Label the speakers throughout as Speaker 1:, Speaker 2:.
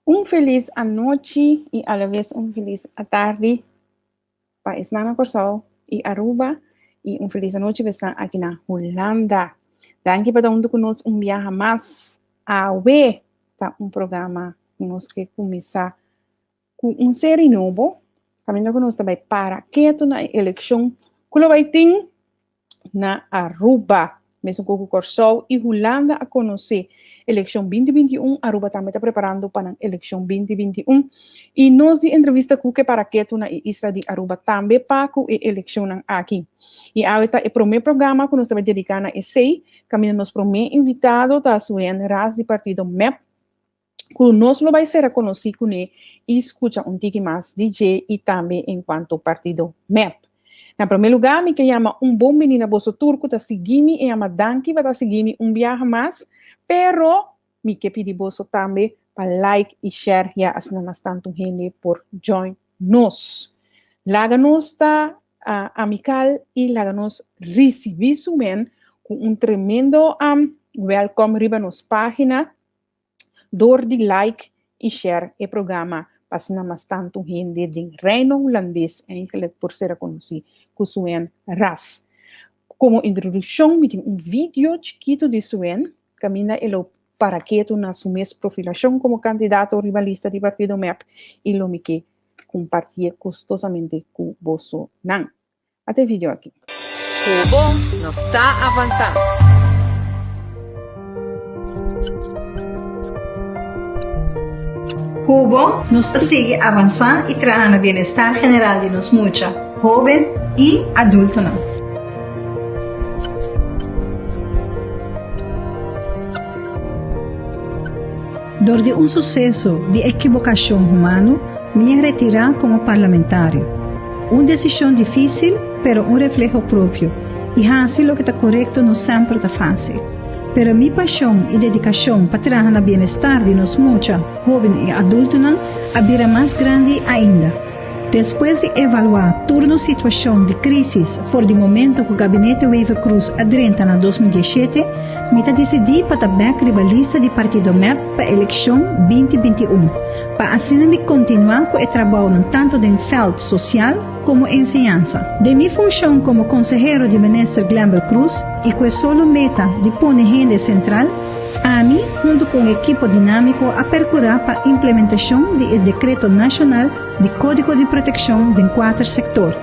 Speaker 1: Un feliz anoche y a la vez un feliz tarde para Isnana Corsao y Aruba y un feliz anoche para estar aquí en Holanda. Danke para donde conosco un viaje más a ver tá um programa conosco que começa com um série novo. Caminho conosco também para que tu na eleição que vai ter na Aruba. Mesmo com o Corsol e Holanda a conhecer eleição 2021, Aruba também está preparando para a eleição 2021. E nós de entrevista com que para que tu na isla de Aruba também para a eleição aqui. E agora é o primeiro programa que nós estamos dedicando a esse, caminho nos primeiro invitado da Suene Ras do partido MEP, que nós vai ser conhecido com ele e escuta um tique mais DJ e também enquanto partido MEP. Na primeiro lugar, me que chama bom menina bosso turco, tá seguindo e chama Danki, vai tá seguindo viaje mais, pero me que pedir bosso também para like e share, já assim nós tanto gente por join nos. Laga-nos tá amical e laga-nos receber sumen com tremendo welcome riba nos página, door de like e share o programa. Pasina mas tanto gente de reino holandês eigenlijk por ser conhecido com Suen Ras. Como introdução, me tem vídeo chiquito de Suen, camina ele para que tu na sua profilação como candidato rivalista do partido MEP e lo me que compartilhe costosamente com você. Não. Até vídeo aqui.
Speaker 2: Cubo não está avançando.
Speaker 3: Cubo nos sigue avançando e trazendo bem-estar general de nos mucha, jovem e adulto não. Dor de sucesso de equivocação humano, me retirar como parlamentário. Uma decisão difícil, pero reflejo próprio. E fazer o que está correto não sempre está fácil. Pero mi paixão e dedicação para trazer o bem-estar de nos mucha, jovem e adulto não, abrirá mais grande ainda. Depois de evaluar toda a situação de crise for de momento que o gabinete Wever Cruz adrenta na 2017, me decidi para back rivalista de partido MEP para a eleição 2021, para assim me continuar com o trabalho tanto no feld social como enseñanza. De mi función como consejero de ministro Glambert Cruz y con solo meta de poner gente central, a mí, junto con un equipo dinámico, a percurar para implementación del Decreto Nacional de Código de Protección de 4 sectores: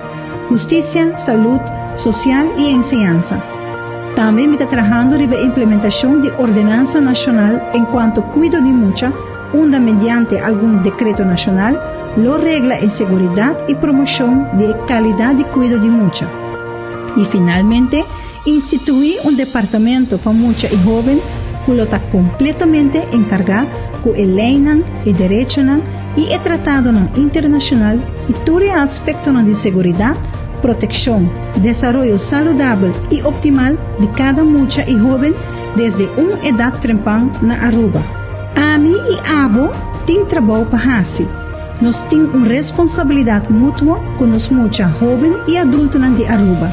Speaker 3: justicia, salud, social y enseñanza. También me está trabajando en la implementación de Ordenanza Nacional en cuanto a cuidado de mucha, onda mediante algún decreto nacional, lo regla en seguridad y promoción de calidad de cuidado de mucha. Y finalmente, instituí un departamento para mucha y joven que lo está completamente encargado con el ley y derecho y el tratado internacional y todo el aspecto de seguridad, protección, desarrollo saludable y optimal de cada mucha y joven desde una edad temprana na Aruba. A mí y Abo tienen trabajo para hacer. Nos tem uma responsabilidade mútua com os mucha jovens e adultos de Aruba.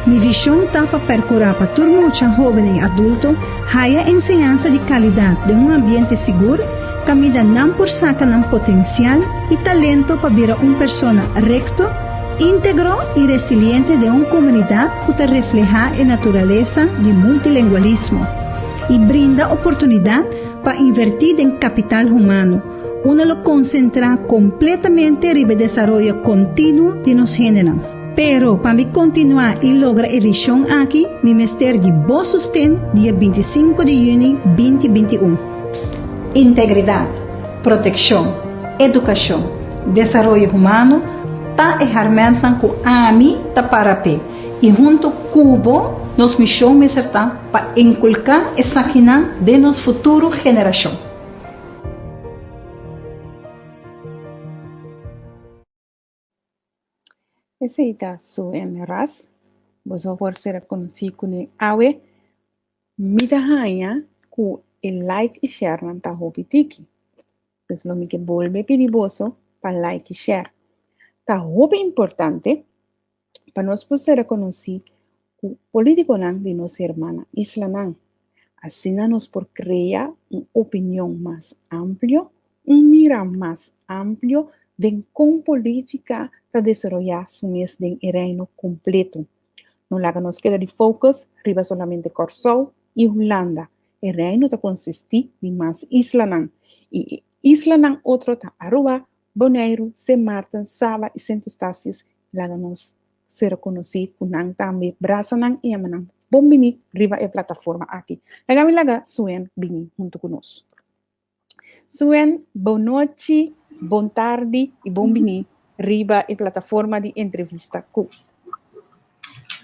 Speaker 3: Minha visão está para percorrer para todo mucha jovem e adulto a enseñança de qualidade de um ambiente seguro, camida não por saca não potencial e talento para virar uma pessoa recto, íntegro e resiliente de uma comunidade que refleja a natureza de multilingualismo e brinda oportunidade para invertir em capital humano. Uno lo concentra completamente en el desarrollo continuo de nos géneros. Pero para mí continuar y lograr la visión aquí, mi mister de vos sostén día 25 de junio 2021. Integridad, protección, educación, desarrollo humano, ta herramienta con AMI ta para P. Y junto Cubo, nos misión me será para inculcar esa gina de nos futuro generación.
Speaker 1: Esse está Suen Ras, você pode ser conhecido como Awe, mida hanha com o like e share na ta hobi tiki. Pues lo que volve pedir você para like e share. Ta hobi importante para nós poder conhecer o político de nossa irmã isla. Assim nós por criar uma opinião mais ampla mira más amplio de cómo política para desarrollar su mes de reino completo. No la nos queda de focus, riba solamente Corsou y Holanda. El reino te consiste de más islas. Y islas otro ta Aruba, Bonaire, Saint Martin, Saba y Saint Eustatius. La nos se reconoce kunang también brasanang y amanang. Bombini riba e plataforma aqui. Lagami laga suen bini junto con nos. Suen, boa noite, bom tarde e bom bini riba e plataforma de entrevista cu.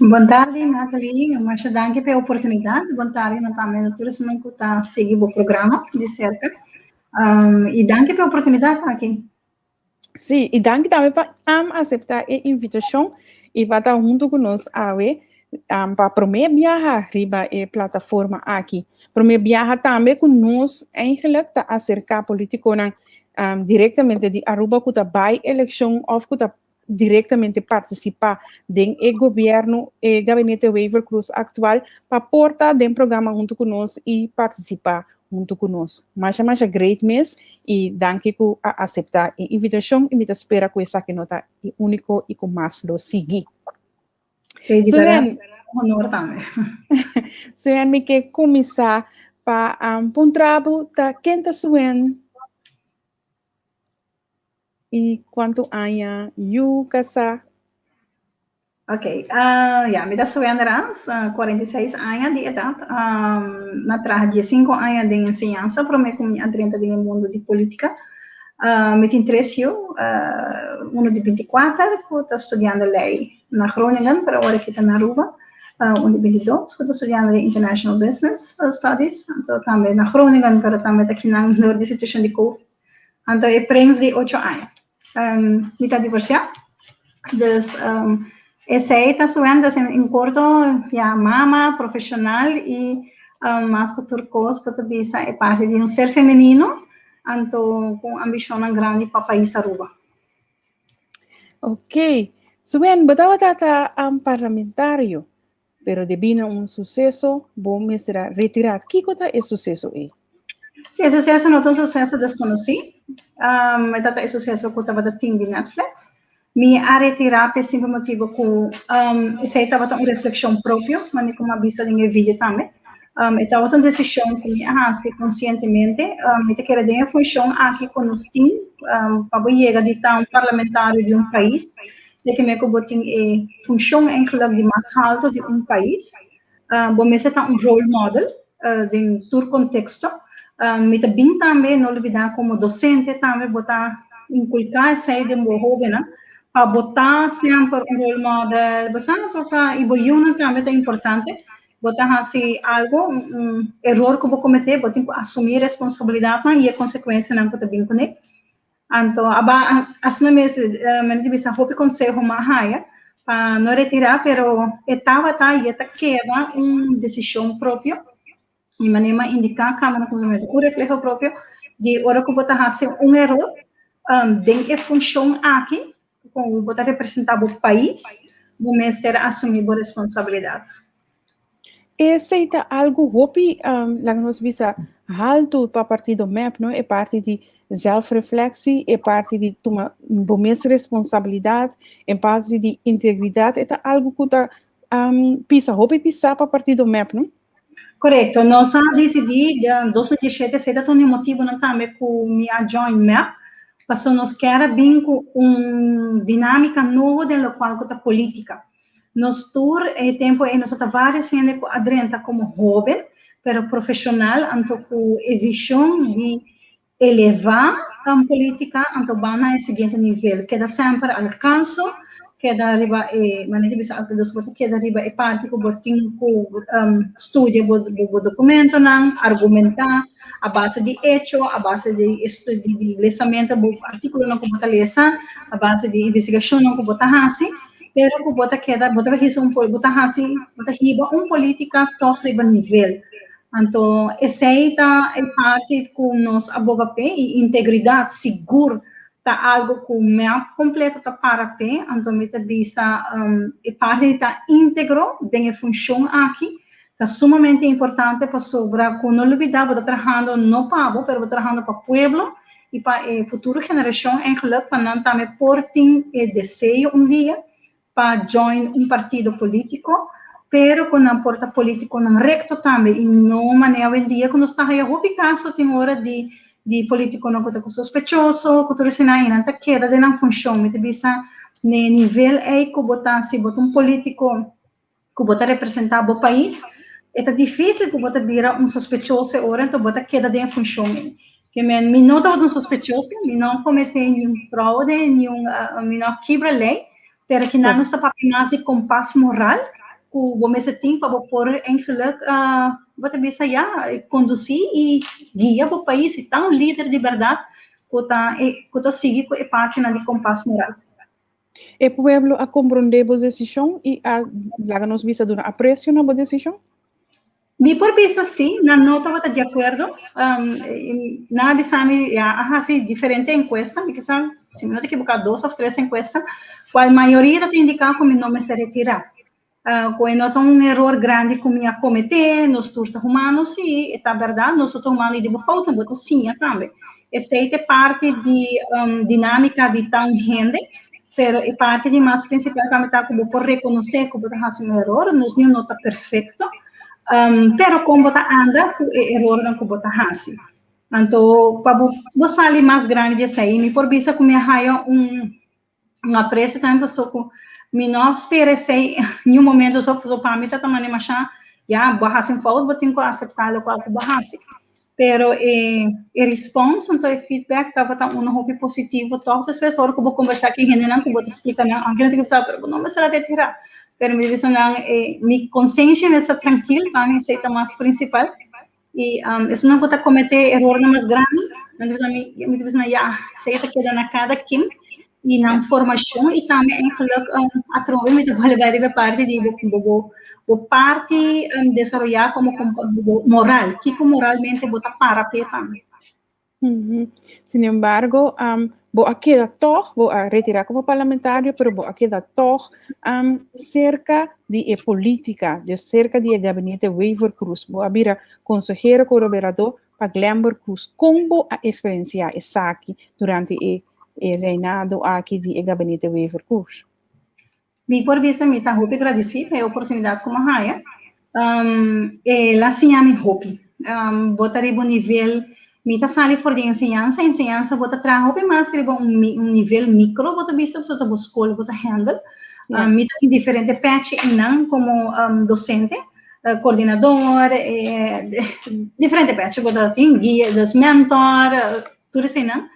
Speaker 4: Boa tarde, Nathalie. Mas danke pela oportunidade. Boa tarde, Nathalie. Todos os que estão seguindo o programa de cerca. E danke pela oportunidade aqui.
Speaker 1: Sim, e danke também para aceitar a invitação e para estar junto conosco para promover viajar riba a plataforma aqui. Promover viajar também conosco, eigenlijk, te acercar político diretamente de Aruba, que está by election, of que diretamente participar do governo e gabinete Waiver Cruz atual para portar do programa junto conosco e participar junto conosco. Mas é great mês e danke por aceitar a invitação e me espera que essa que nota é único e com mais do seguir.
Speaker 4: Honor também.
Speaker 1: Suen me que começar para pontrabo ta quenta suen e quanto anha you casa.
Speaker 4: Ok, me dá Suen Rans, 46 anos de idade, na traje 5 anos de ensinança, para mim como adrenta no mundo de política. Me interessou, de 24, que está estudando lei na Groningen, para agora que está na Aruba. De 22, que está estudando International Business Studies, então também na Groningen, para também aqui na instituição de Covid. Então, é prens de 8 anos. Me está divorciado, dus esse está estudando em curto, mama, profissional e mais que turcos, que também é parte de ser feminino, então com ambição grande para o país Aruba.
Speaker 1: Ok, Suen, batawa tata parlamentário, pero devina sucesso, bom será retirado. Que coisa é sucesso aí?
Speaker 4: Sim, sucesso não é um sucesso desconhecido. É sucesso que estava da team de Netflix. Me a retirar por simples motivo que isso estava uma reflexão própria, mas como a vista de minha vida também. Estava uma decisão que se conscientemente, me queria dar uma função aqui com os teams, para chegar de um parlamentário de um país, sei que me botem a função de mais alto de um país, bom, se está um role model de todo contexto, me também não olvidar como docente também botar inculcar essa ideia de um jovem, para botar sempre um role model, bastante porque e também é importante, botar assim algo erro que vou cometer, botar assumir responsabilidade e a consequência não pode vir com ele. Então, assim mesmo, me disse, vou conseguir uma raia para não retirar, pero estava e está queda decisão própria e maneira indicar a Câmara Consumidor o reflexo próprio de hora que botar assim erro dentro da função aqui, com botar representar o país, o mestre assumir a responsabilidade.
Speaker 1: Esse é algo hopi, lá nós visa alto para partir do MEP, não é parte de self-reflexie, é parte de tomar boa responsabilidade, é parte de integridade, é algo que está hopi pisar para partir do MEP, não?
Speaker 4: Correto, nós decidimos em 2017 ser um motivo não também com minha join MEP, porque nós queremos bem com uma dinâmica nova da qual é a política. Nós tour tempo nós está várias gente adrenta como jovem, pero profissional, então com a visão de elevar a política, então vai na seguinte nível, queda sempre alcance, queda arriba maneira bisa alta dos botas queda arriba é parte que botin com estudia o documento não argumentar a base de hecho, a base de estudo de lesamento do artigo não que bota lesa, a base de investigação não que bota assim, pero que bota queda bota bota assim, bota riba política toque riba nível. Então, essa é parte que nós abogamos e integridade segura tá algo que map completo tá para pé, então me tá bisa e parte tá íntegro da função aqui, tá sumamente importante para sobrar com não olvidar, vou trabalhando no pago, pero vou trabalhando para o pueblo e para a futura geração eigenlijk para não também portem o desejo dia para join partido político, pero com um porta político não recto também, e não maneira em dia quando está aí o caso tem hora de político não que sospechoso, que tudo se não está queda de não funciona, me bisa ne nível aí que botar se botar político que botar representar o país, é difícil que botar vira sospechoso ora então botar queda de funciona. Que me não está sospechoso, me não comete nenhum fraude, me não quebra lei, pero que não está para mais de compasso moral, que o mês tem para pôr em fila, botar bisa já conduzir e guiar o país, e tão líder de verdade, que está seguindo a página de compasso moral.
Speaker 1: O pueblo a compreender a decisão e a nos visa dar apreço na decisão?
Speaker 4: Mi por vista sim, não estava de acordo. Na Bissami, assim, diferente encuesta, porque se me não equivocar, 2 ou 3 encuestas, qual a maioria da indicar como não me se retirar. Quando não erro grande que me cometer, nos turtos humanos, e é verdade, nós outros humanos de falta, mas sim, também. Essa é parte de dinâmica de tão gente, pero é parte de mais principal também está como por reconhecer que você faz erro, nós não está perfeito. Pero como bota anda, erro não como bota hasi. Então, para você ali mais grande dessa aí, me por vista como é apreço também pessoa que me não espera sei em momento só para mim tá também mas já barrasim falta, botem que aceitar o qual barrasim. Pero response então o feedback tava tão hobby positivo, todas as pessoas que vou conversar aqui não que vou explicar não, alguém tem que saber, não me será de tirar. Pero me dizem minha consciência está tranquila, também isso é mais principal. E isso não pode cometer erro mais grande. Me dizem já sei que queda na cada quem e na formação e também a trove me devolver parte de o parte desenvolver como moral, que moralmente bota para também.
Speaker 1: Sin embargo, vou queda toch, vou retirar como parlamentário, pero vou queda toch cerca de política, de cerca de gabinete Wever Cruz, vou abrir consejero colaborador para Glamber Cruz, como a experiência essa aqui durante o reinado aqui de gabinete Wever Cruz.
Speaker 4: Mi por vista me está muito agradecida a oportunidade como raia. Ela se chama Hopi. Botaria um nível mita sali for de ensinança bota trabalho bem mais riba nível micro bota vista bota buscar bota handle mita tem diferente patch não como docente coordenador diferente patch bota tem guia dos mentor tudo assim não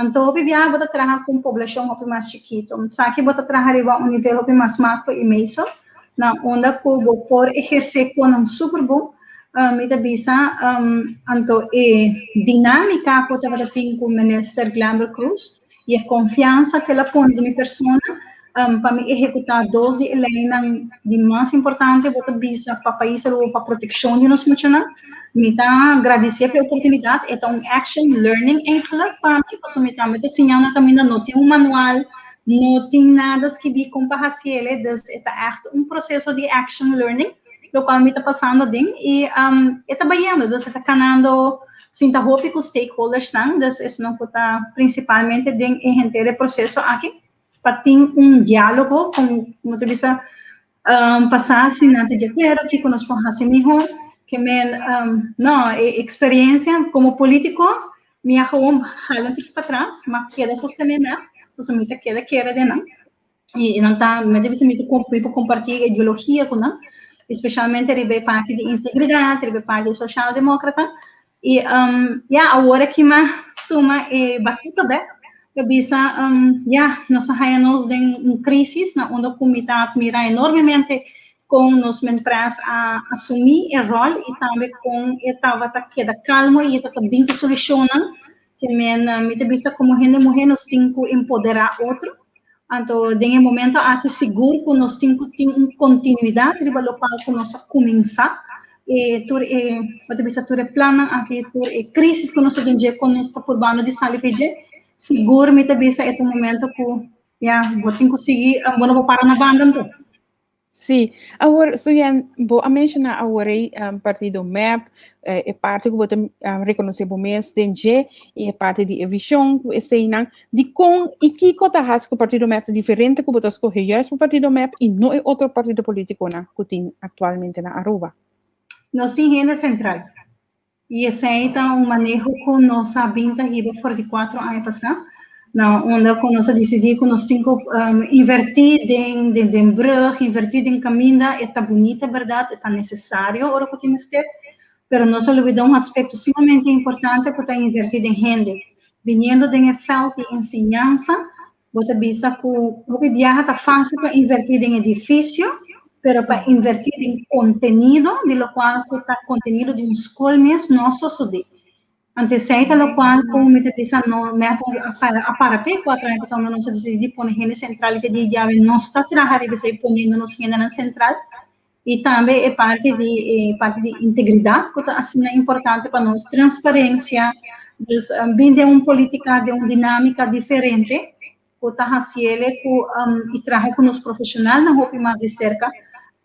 Speaker 4: então bibia bota trabalhar com população bota mais chiquito sabe bota trabalhar riba nível bota mais macro e meso na onda que vou por exercer com super bom mita bisa anto dinâmica que eu estava tendo com o ministro Glamber Cruz e a confiança que ela põe de minha pessoa para me executar 12 leis de mais importante bota bisa para país para proteção de nós muitos me tá agradecer pela oportunidade é um action learning em para mim posso me tá me ensinando também não tem manual não tem nada que vi com para ele é processo de action learning lo qual me está passando dentro e está trabalhando, está canando sinta roupa com stakeholders não, isso não está principalmente dentro em processo aqui para ter diálogo como tu disse passar se não te quero que nós podemos melhor que não experiência como político me arrumou um pouco para trás mas queda sostener então me queda de não e não tá me deve ser muito compartilhar ideologia com não especialmente ribe parte de integridade, ribe parte de social-democrata, e agora que toma batuta eu bisa nós haianos em crise na onde a comunidade admira enormemente com nos membros a assumir o rol e também com estava queda calmo e estava bem solucionando que me bisa como gente mulher nós temos que empoderar outro. Então, em momento aqui seguro que nós temos que ter uma continuidade de local que nós começar e tu plano aqui tu crise que nós temos com nós urbano de Salipede seguro me também é um momento que vou ter que conseguir vou parar na banda então.
Speaker 1: Sim, agora, so yan, bo a mencionar agora partido MEP, é parte que você reconhecer o mês de e parte de visão, que é nang de com e que cota has que o partido MEP é diferente que você escolhe é o partido MEP e não é outro partido político na que tem atualmente na Aruba.
Speaker 4: Nós temos renda central. E esse aí tá um manejo que nós sabemos que por 4 anos passar, na onde que nós decidimos que nós temos que invertir em brug, invertir em caminho, é bonita, verdade, é necessário, ora que temos que, mas nós olvidamos um aspecto extremamente importante que está invertir em renda. Vindo de efeito de ensinança, você visa que o viaja está fácil para invertir em edifício, pero para invertir em contenido, de lo qual está contenido de um escola mesmo, não só de. Antes de lo qual, como me diz, não me para pe 4 anos passando, nós decidimos pôr renda central que de já não está trabalhando e se ponendo nos renda central e também é parte de integridade que está assim importante para nós, transparência, vende uma política de uma dinâmica diferente que está fazendo e trazer com os profissionais na roupa mais de cerca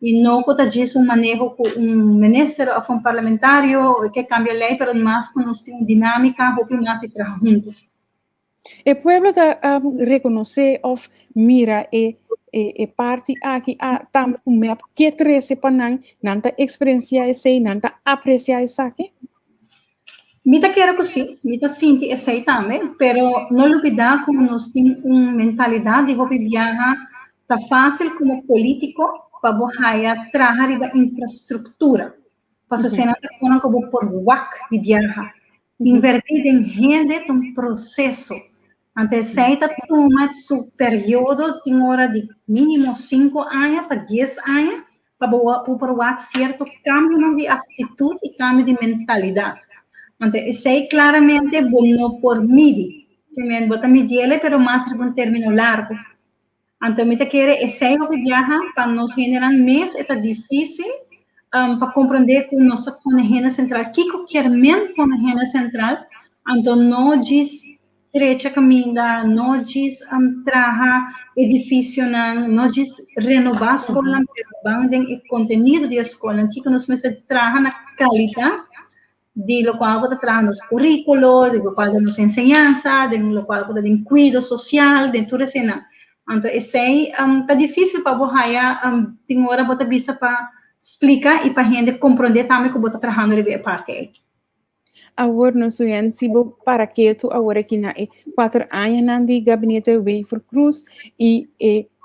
Speaker 4: e não que está um manejo com ministro ou parlamentário que cambia a lei, mas mais que nós temos dinâmica, roupa mais de trabalho juntos.
Speaker 1: O pueblo está reconhecer of mira e parte aqui tam MEP que trece para nanta experiência esse nanta apreciar esse aqui.
Speaker 4: Mita quero que sim, mita sinti esse aí também, pero não olvidar que nós temos uma mentalidade de viajar tá fácil como político para você trabalhar na infraestrutura, para você não ter como por WAC de viajar, invertir em renda é um processo. Antes seita toma seu período tem hora de mínimo 5 anos para 10 anos para provar certo cambio de atitude e cambio de mentalidade. Então, sei claramente bom por medir, também bota medir, pero mais por um término largo. Então, me quer sei que viaja para nós generar mais é difícil para compreender que nós com a renda central, que quer menos com a renda central, então não diz trecha caminha, não diz traja edifício, não diz renovar a escola, mas o conteúdo da escola, que nós precisamos trabalhar na qualidade de lo qual está trazendo nos currículos, de lo qual nos enseñanza, de lo qual está em cuidado social, de tudo isso. Então, esse está difícil para você, tem hora você vista para explicar e para a gente compreender também que você está trabalhando de parte.
Speaker 1: Agora nós somos para que tu agora que na 4 anos na de gabinete Wever Cruz e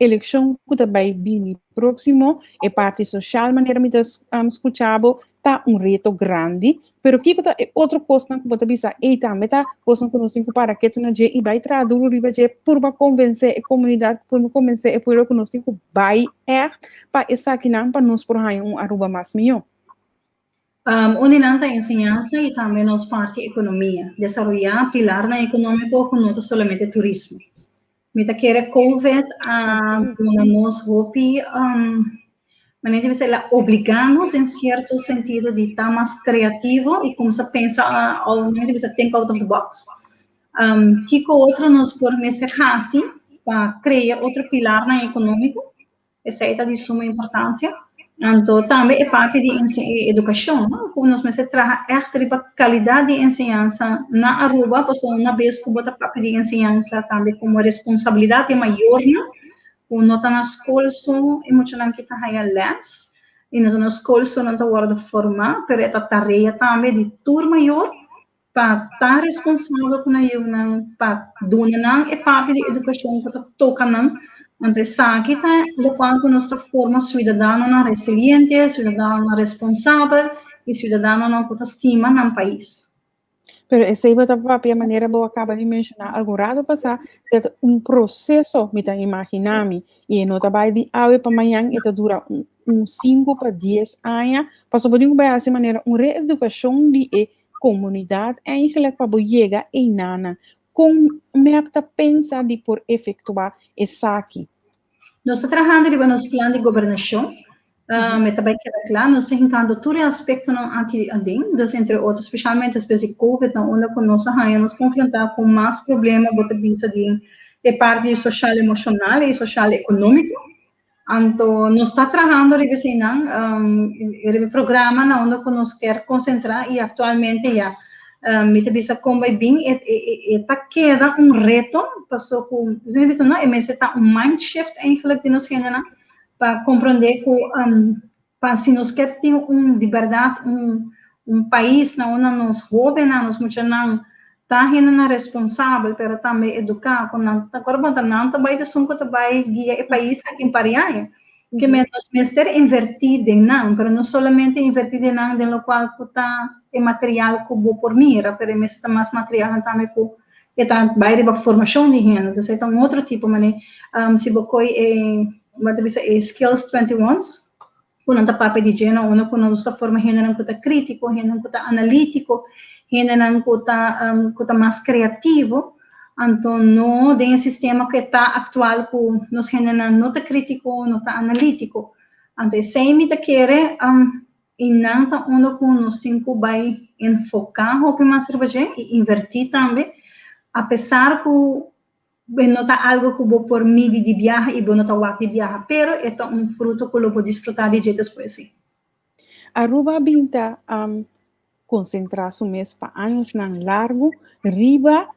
Speaker 1: eleição que também vem próximo e parte social maneira me escutado tá reto grande, pero que tá outro coisa que você bisa e também tá coisa que nós temos para que tu na je e vai traduzir riba je por convencer a comunidade, por convencer o povo que nós temos vai para essa aqui não para nós por aí Aruba mais melhor.
Speaker 4: Uniranta enseñanza y también nos parte economía, desarrollar pilar na económico con no solamente turismo. Mita quiere COVID nos hopi maneira de ser obligamos em certo sentido de estar mais criativo e como se pensa ao maneira de think out of the box. Que outro nos pode ser assim para criar outro pilar na econômico, essa é de suma importância. Então, também é parte de educação, como nós precisamos trabalhar a qualidade de ensinança na Aruba, porque na vez que bota parte de ensinança também como responsabilidade maior, não está na escola só emocionante que está aí less, e na escola só não está hora de formar, mas é a tarefa também de turma maior para estar responsável com a jovem, para donar é parte de educação que toca não. Então, aqui está o quanto nós formamos cidadão resiliente, cidadão responsável e cidadão não que estima no país.
Speaker 1: Pero essa é a maneira que eu acabo de mencionar algo raro passar de processo, me imaginar-me, e não trabalho de hoje para amanhã, e dura 5 para 10 anos, para poder ver essa maneira, uma reeducação de comunidade, eigenlijk para chegar em nana. Como me pensa de por efetuar essa aqui?
Speaker 4: Nós estamos trabalhando no nosso plano de governação, mas também queda claro, nós estamos tentando todo aspecto aqui dentro, entre outros, especialmente espécie de COVID, onde nós nos confrontar com mais problemas, de parte social emocional e social econômico, Então, nós está trabalhando em programa na onde nós quer concentrar e atualmente já me bisa como vai bem está queda reto passou com você bisa não é mas está mind shift eigenlijk que nós queremos para compreender que para se nós quer ter de verdade país na onde nós governamos muito não tá na responsável pero também educar com não agora não tá vai de sunco tá vai guia o país aqui em Pariaia que menos mestre invertir em não pero não somente invertir em não de lo qual tá é material que vou por mira pero mestre tá mais material também que tá vai de formação de gente então é um outro tipo mas se bocoi mas é skills 21s quando tá papel de gênero uno quando está forma gente não tá crítico gente não tá analítico gente não está mais criativo, então não tem um sistema que está atual com nós gente não está crítico, não está analítico, então se me tá querer e não está onde com nós temos que vai enfocar o que mais trabalhar e invertir também, apesar que não está algo que vou por mim de viagem e não está o de viagem, pero é fruto que eu vou desfrutar de jeito depois assim.
Speaker 1: Aruba binta concentrar su mes para años nang largo, riba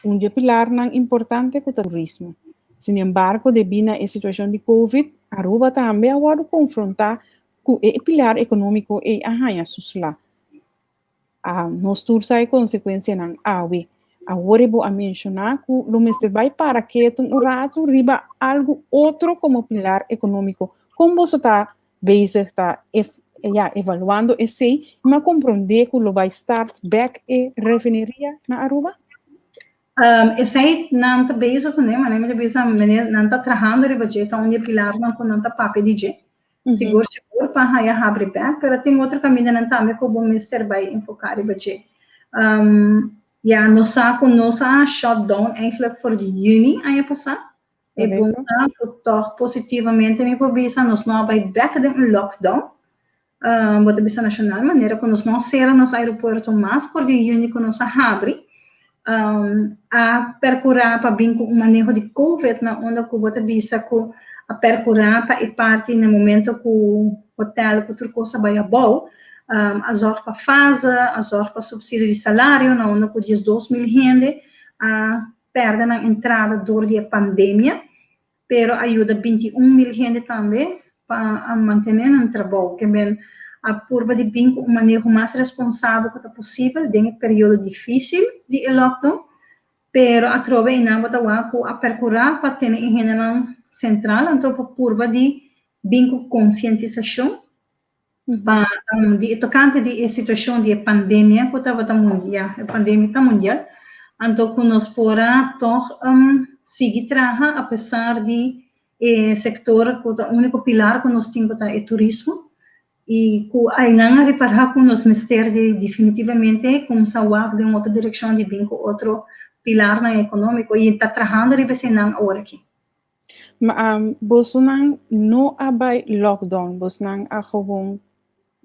Speaker 1: un pilar nang importante com o turismo. Sin embargo, devido à situação de Covid, Aruba também agora confrontar com o pilar econômico e arranha susla. Nós temos a consequência nang awe. Agora vou mencionar que o mestre vai para que um rato riba algo outro como pilar econômico. Como você está bezig, está evaluando esse, mas compreender que vai start back e refineria na Aruba?
Speaker 4: Esse aí não está bezig, né? Mas não está trabalhando em budget, onde pilar não está papel de jeito. Seguro para a abrir back, mas tem outro caminho não está, mas como o mestre vai enfocar em budget. Nossa shutdown eigenlijk voor de juni aan je passar. E bom, toch positivamente me pobisa nós não vai back de lockdown. Bota bisa nacional maneira que nós não será nos aeroporto mais por de juni que nós abre. A percurar para bem com manejo de COVID na onda que bota bisa com a percurar para e parte no momento que o hotel que outra coisa vai bom. A zorg para fase, a zorg para subsídio de salário, na onda que diz 2.000 gente, perde na entrada durante a pandemia, pero ajuda 21.000 gente também para manter no trabalho, que bem a curva de bem com manejo mais responsável que possível, em um período difícil de lockdown, pero a trova e não bota a percurar para ter em general central, então a curva de bem com conscientização, de tocante de situação de pandemia que estava mundial, a pandemia está mundial, então que nós pora toch seguir trabalhar apesar de sector que o único pilar que nós temos é turismo e que ainda reparar com nós ministério definitivamente com saúde de uma outra direção de bem com outro pilar na econômico e está trabalhando de vez em agora aqui.
Speaker 1: Mas você não abai lockdown, você não gewoon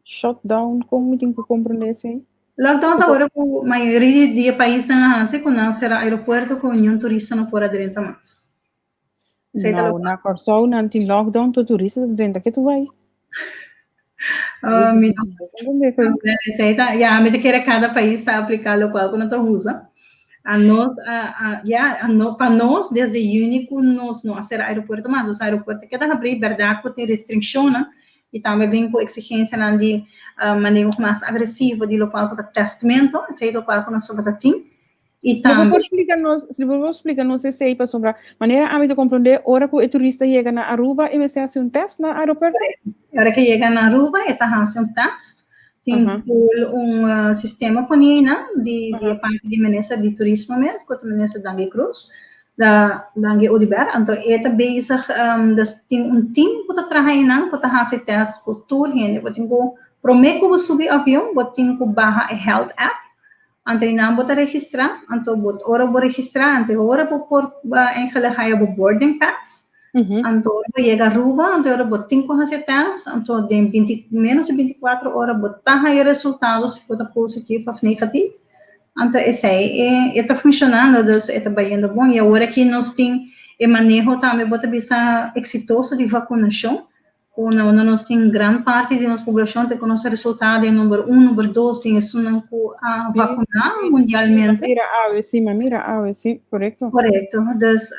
Speaker 1: shutdown, como tem que compreender assim?
Speaker 4: Lockdown agora com a maioria do país na Ásia, quando será aeroporto com nenhum turista não pode adentrar mais.
Speaker 1: Não, na Corsol não tem lockdown, tu turista dentro que tu vai.
Speaker 4: Já que cada país está aplicando o qual quando tu usa. Para nós, desde único, nós não será aeroporto, mas os aeroportos que estão abrir, verdade, que tem restrição, né? E também vem com exigência de manejo mais agressivo de local para testamento, sei local para nós sobre tem. E também.
Speaker 1: Se você explicar-nos esse aí para sobre maneira a compreender hora que o turista chega na Aruba e você faz teste na aeroporto.
Speaker 4: Hora que chega na Aruba, está fazendo teste. Tem sistema ponina de parte de ministra de turismo mesmo, que é ministra Dangue Cruz. Da Oliver, então é bezig, tem time que está trabalhando, que está fazendo teste com tour, gente, tem que prometer que subir avião, tem que baixar a health app, então não pode registrar, então ora vou registrar, então ora vou por encaixar o boarding pass, então chega a Aruba, então ora vou ter que fazer teste, então de menos de 24 horas vou ter resultados se for positivo ou negativo. Então, esse aí está funcionando, está bem bom. E agora que nós temos e manejo também bota bisa exitoso de vacunação. Quando nós tem grande parte da nossa população tem nosso resultado em número 1, número 2, tem isso não vacunar mundialmente.
Speaker 1: Mira, sí, correcto.
Speaker 4: Correto. Dus,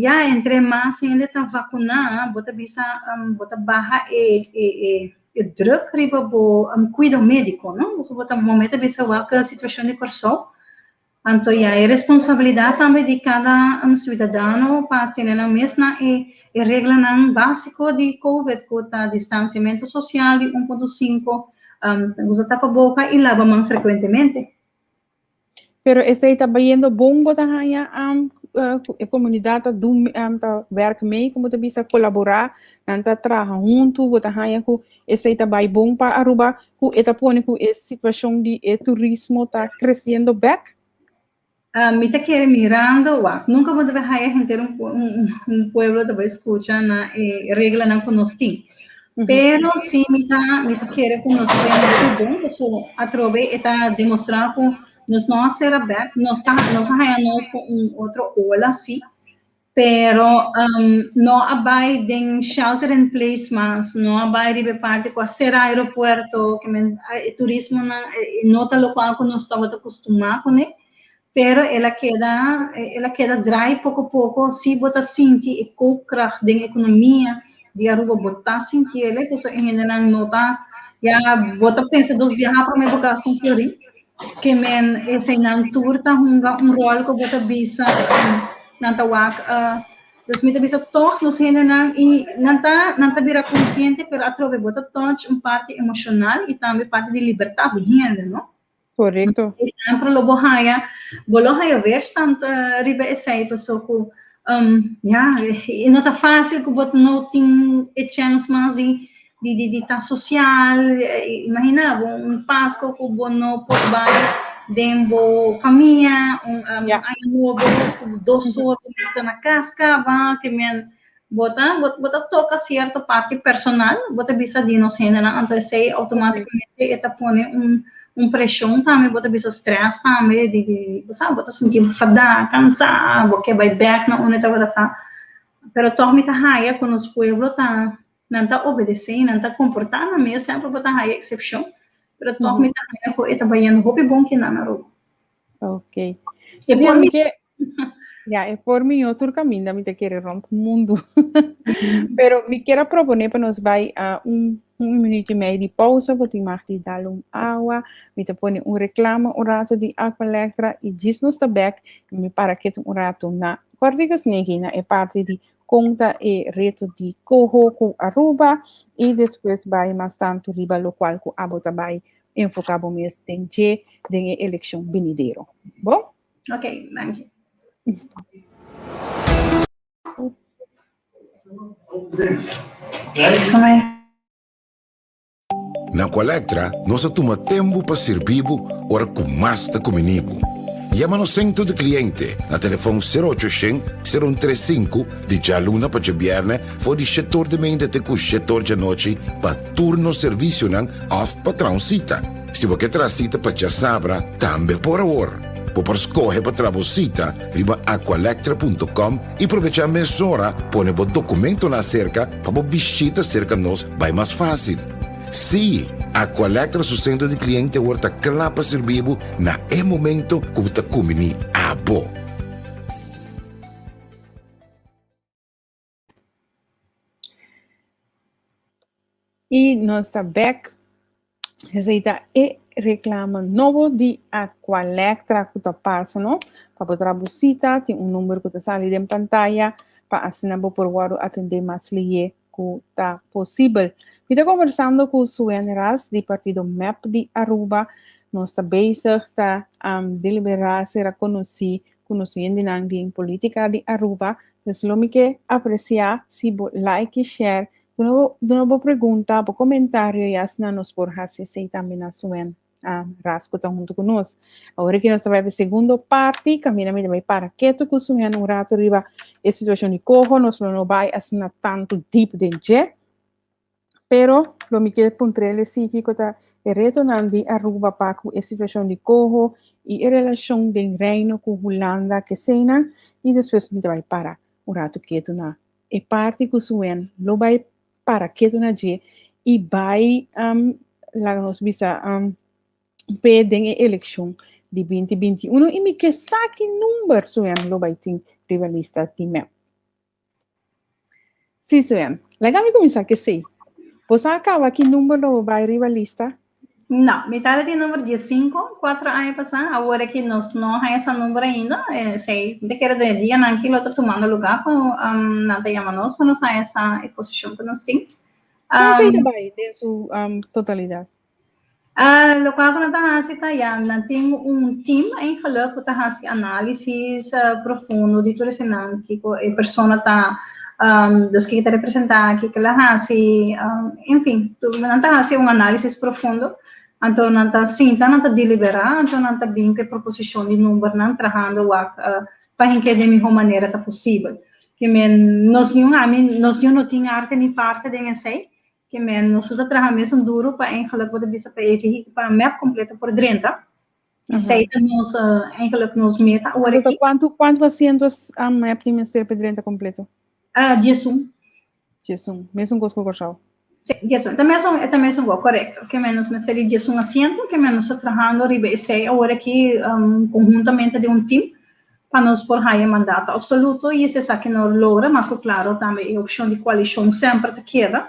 Speaker 4: ja, entre mais ainda está vacunar, bota bisa, bota barra e druk riba bo cuido médico, não? Você bota momento bisa waka situação de corso. Então, ja, é responsabilidade também de cada cidadão para ter a mesma regra básico de COVID, com o distanciamento social de 1,5, usa tapa-boca e lava mão frequentemente.
Speaker 1: Pero esse está vendo bom botar aí a comunidade do werk mee, como te bisa colaborar, nanta trabalhar junto, botar aí com esse está bem bom para Aruba, com eta pone com essa situação de turismo está crescendo back.
Speaker 4: Me está querendo mirando, nunca vou dever a gente um pueblo de escutar na regra não conosco. Pero sim, me está querendo conosco é muito bom, so atrove está demonstrar com nós será back, nós arranhamos com outro ola sim, pero não abai den shelter in place mas não abai ribe parte com a ser aeroporto que turismo na nota local que nós estava acostumado com né. Pero ela queda dry pouco a pouco, se botar sentir e co-kracht da economia, de Aruba botar sentir ele, que isso ainda não nota, já botar pensa dos viajar para uma educação flori, que men esse não turta rol que botar bisa, não tá wak, dus mita bisa toch nos ainda não tá vira consciente, pero atrove botar toch parte emocional e também parte de liberdade ainda, não?
Speaker 1: Correto.
Speaker 4: Sempre lo bohaya verstand ribe essay paso e não tá fácil que bot não tem chance mais de tá social, imagina Páscoa que bot não pode vai dembo família ano novo dois horas na casca que men bota toca certa parte personal bota bisa de nós ainda então sei automaticamente eta pone pressão também, bota bisa stress também, sabe, bota sentir fada, cansado, porque vai back na onde estava tá. Pero torme tá raia com os pueblos tá, não tá obedecendo, não tá comportando mesmo, sempre bota raia excepção. Pero torme tá raia com eta baiano, hope bom que não ro.
Speaker 1: Ok.
Speaker 4: E por mim
Speaker 1: ya, es por mí otro camino, me te quiere romper el mundo. Pero me quiero proponer para nos vai a minuto e meio de pausa, porque mag die dar agua, me te pone reclame, rato de Aqualectra e diz nos back, e me para que rato na cordigas negina é parte de conta e reto de coho com Aruba, e depois vai mais tanto riba local com abota vai enfocar o mês tem eleição venideiro. Bom?
Speaker 4: Ok, thank you.
Speaker 5: Na Aqualectra, nós toma tempo para servir ora com mais da comunico. Llama no centro de cliente na telefone 0800-035 de jaluna para viernes for de setor de mente até com setor de noite para turno serviço não off patrão cita. Se você quer cita para já sabra, também por hora. Por escolher para trabalhar, riba aqualectra.com e aproveitar a mesura, põe o documento na cerca para visita cerca nós, vai mais fácil. Sim, Aqualectra, seu centro de cliente, está claro para servir na momento que você comini a bo.
Speaker 1: E nós está back, receita e reclama novo de Aqualectra que está passando, para poder buscar, tem número que está saindo em pantalla, para assinar por o atender mais lié que está possível. Estou conversando com o Suen Ras, do partido MEP de Aruba, nós está bezig está deliberar ser conhecendo em política de Aruba, então lo que apreciar se like e share. De novo pergunta, por comentário, e assim nos por fazer também na Suen Ras que está junto conosco. Agora que nós estamos na segunda parte, caminhamos também para que tu com Suen rato riba a situação de corro, nós não vai assim tanto deep dentro. Pero lo que quiero puntualizar sí que está retornando a Aruba para a situação de corro e a relação de reino com Holanda que cena e depois me vai para urato keto na. E parte kusuen, lo vai para keto na je, e vai, lagnos bisa, pedem a eleição de 2021 e me que saque número suen lo vai ting rivalista timeu. Sim, suen. Legal me começar que sei. Você acaba que número vai rivalista?
Speaker 4: Não, metade de número 15, 4 anos passados, agora que nós não temos esse número ainda, sei, de que era de dia, não que outro tomando lugar, não te chama nós, para nós ter essa exposição que nós temos.
Speaker 1: Mas aí também, de sua totalidade.
Speaker 4: Local que nós temos, nós temos time em falar que nós análise profundo de tudo isso, que a pessoa está dos que está representando, que ela hace, enfim, nós temos análise profundo. Então, nós estamos deliberar, então nós estamos bem que proposição de número, nós trabalhando para que de melhor maneira está possível. Que nós não temos arte nem parte de esse, que nós estamos trabalhando mesmo duro para falar para map completo por dentro. Sei que nós meta.
Speaker 1: Então, quanto pacientes a map tem que por dentro completo?
Speaker 4: 11.
Speaker 1: 11, mesmo com o corchal.
Speaker 4: Sim, isso. Também é correto. Que menos me seria de assento, que menos trabalhando ribe agora aqui conjuntamente de time para nós por higher mandato absoluto e isso é que não logra, mas claro também a opção de coalição sempre te queda.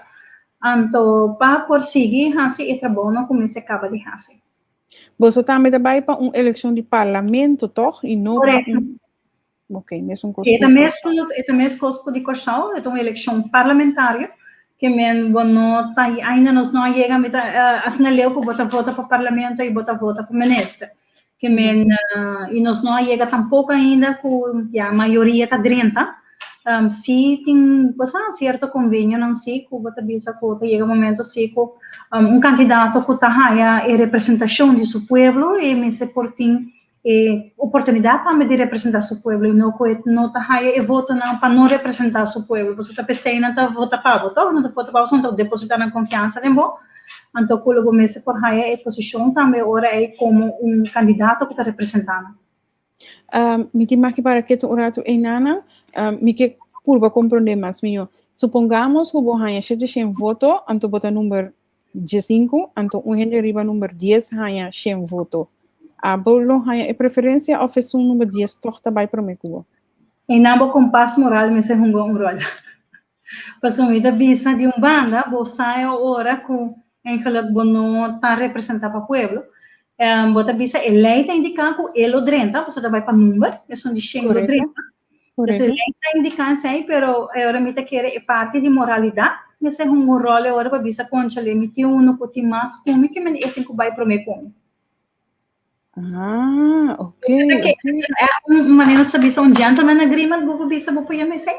Speaker 4: Então para por seguir assim é trabalho como se acaba de fazer.
Speaker 1: Você também vai para uma eleição de parlamento, toch? E não
Speaker 4: correto.
Speaker 1: Ok, mesmo coisa.
Speaker 4: É também coisa de corchal, é uma eleição parlamentar. Que ainda nós não chegamos a sinaleu que vota para o parlamento e vota para o ministro. Que e nós não chegamos tampouco ainda com a maioria está dentro. Se tem certo convênio, não sei, que vota bisa que chega um momento se que candidato que está a representação de seu povo e me se por tem oportunidade também de representar seu povo e não está e vota para não representar seu povo. Você está pensando não vota para votar, não vota para você, então depositar na confiança de bom. Então, quando começa por aí a posição também ora é como candidato que está representando.
Speaker 1: Me tem que para que tu orato enana, me que curva compreender mais minho. Supongamos que o hanya chete sem voto, então bota número 15, então o gente riba número 10 hanya sem voto. A bolo hanya preferência ou fez número 10 torta vai para me cubo.
Speaker 4: Em nabo compasso moral me se hungo rol. Pasumida visa de banda, você ora com em que o não está representando para o povo. Bota visa eleita indicar que ele drenta, você vai para número, é só de 100 drenta. Você eleita indicar sei, pero agora me quer é parte de moralidade, me se hungo rol agora para visa concha le me tinha que tem mais como que me é que vai para me como.
Speaker 1: Ok.
Speaker 4: É uma maneira de saber se gentleman agreement, vou bisa vou pôr me sei.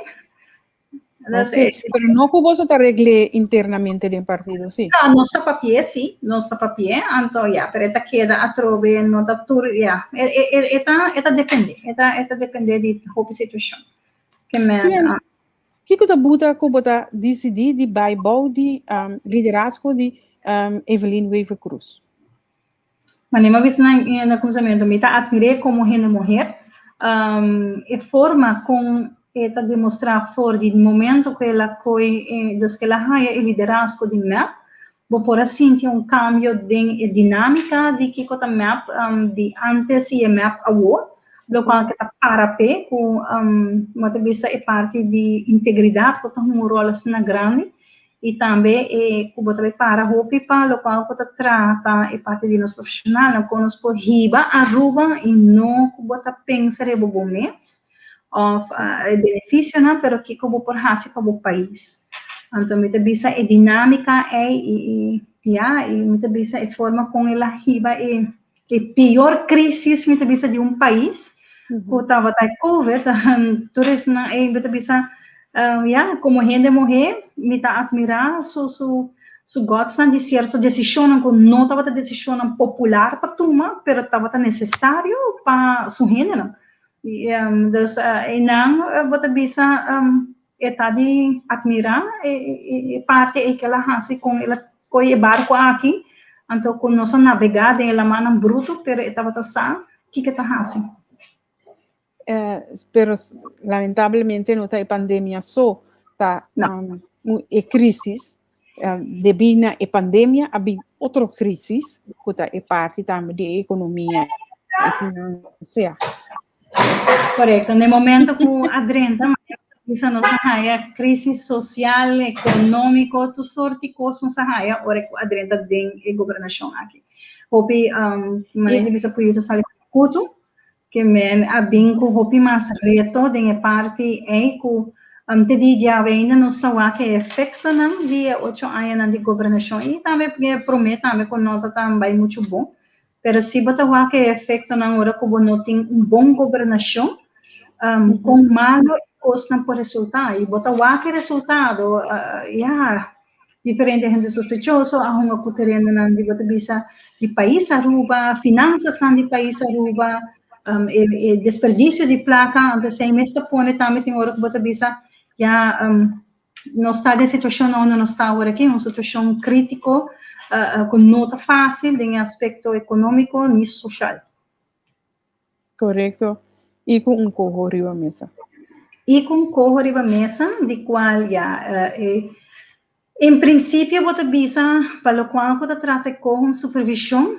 Speaker 1: Okay. Pero no que você está regle internamente do partido, sim?
Speaker 4: Não, nós está papier, sim, nós está papier, então, pero esta queda a trove, não está tudo, esta depende de qualquer situação.
Speaker 1: Que você buta que você decidir de Bible de liderazgo de Evelyn Weaver Cruz?
Speaker 4: Mas uma vez na cruzamento, me está admirei como uma mulher, e forma com está demonstrar for de momento que ela foi dos que ela haya o liderazgo de MEP, vou por assim ter cambio de dinâmica de que o MEP de antes e MEP agora, do qual que está para pé com uma vista é parte de integridade que está rolo na grande e também como também para roupa para o qual que trata é parte de nós profissional, com nós por riba aruba e não como está pensar em bom mês of benefício, né? Pero que como por hasi para o país. Então, muita bisa é dinâmica e muita bisa é forma com ela riba é pior crise muita bisa de país. Que estava da COVID, tudo isso é muita bisa como gente morrer, me tá admirar su gosta de certa decisão que não estava decisão popular para tomar, pero estava necessário para su gênero. Dus não você bisa está de admirar e parte é que ela faz com ela coi barco aqui então com nossa navegada ela manda bruto pero estava tá que está fazendo
Speaker 1: pero lamentablemente no está pandemia só, tá e crisis devido à pandemia, havia outra crisis, que tá parte também da economia e financeira.
Speaker 4: Correcto. En el momento que adrenta, esa no sahaya crisis social, económico, tu sorte cosas sahaya, ora que adrenta den e governação aqui. Hopi, maneira bisa puyo sali kutu, que men abin ko hopi mas reto den e parte e ku te di já ainda não está lá que efeito não dia 8 anos de governação e também porque promete também com nota também muito bom. Pero se botar lá que efeito não ora como não tem bom governação com malo custa por resultado e botar lá que resultado diferente gente sospechoso a uma cuterena não de botar bisa de país aruba finanças não de país aruba desperdício de placa antes sem mesmo pone também tem hora que botar bisa não está de situação não está agora aqui uma situação crítico com nota fácil em aspecto econômico e social.
Speaker 1: Correto. E com corro riba mesa.
Speaker 4: E com corro riba mesa, de qual em princípio você visa para o qual você trata com supervisão,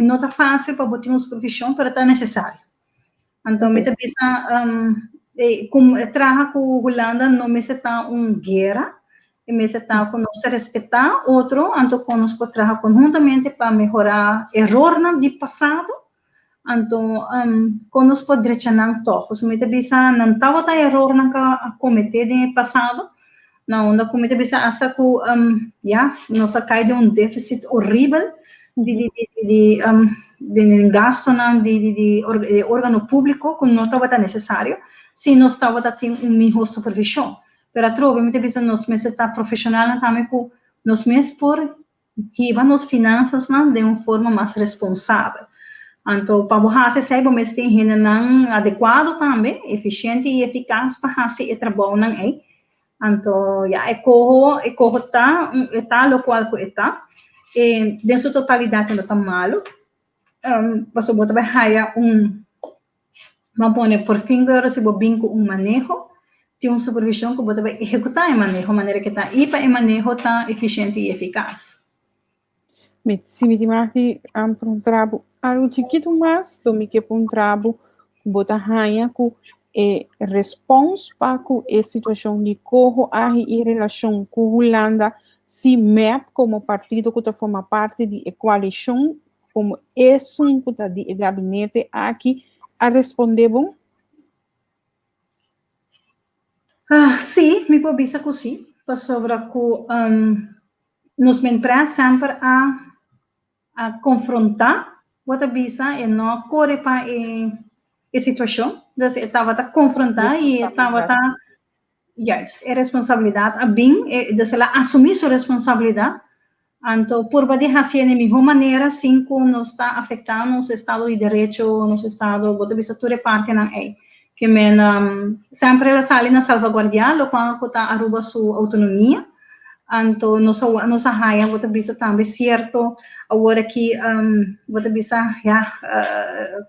Speaker 4: não está fácil para botar uma supervisão, mas está necessário. Então, você visa como trabalha com a Holanda, não me está guerra, e me está com nós respeitar outro, então conosco trabalha conjuntamente para melhorar erro de passado. Então, conosco direcionar todo. Se me bisa não estava erro não cometer no passado, não comete bisa asa ku nós cai de déficit horrível de gasto de órgano público que não estava necessário, se não estava tendo melhor supervisão. Pero trove me bisa nós mesmo está profissional também com nós mesmo por riba nos finanças de uma forma mais responsável. Então, para você saber, mas tem gente não adequado também, eficiente e eficaz para fazer o trabalho não é. Então, corro tá local que está, e dentro da totalidade não está malo. Você pode ver vamos pôr por fim agora se você manejo, tem uma supervisão que você vai executar o manejo, de maneira que está e para o manejo está eficiente e eficaz.
Speaker 1: Se me timati para um trabalho algo chiquito mais do que para um trabalho botar rainha com responsa para a situação de corro em relação com a Holanda se MEP como partido que forma parte da coalição como um que está de gabinete aqui a responder bom?
Speaker 4: Sim, me pode dizer que sim, para sobre que nos empresas sempre a confrontar outra bisa e não corre para a situação, então estava a confrontar e estava a é responsabilidade a bem, então ela assumir sua responsabilidade, então por poder fazer de melhor maneira, sem que não está afetando nosso estado de direito, nosso estado, outra bisa toda parte não é, que sempre ela sai na salvaguardiar, o qual está aruba sua autonomia. Então, nossa raia, você bisa também certo, agora que você bisa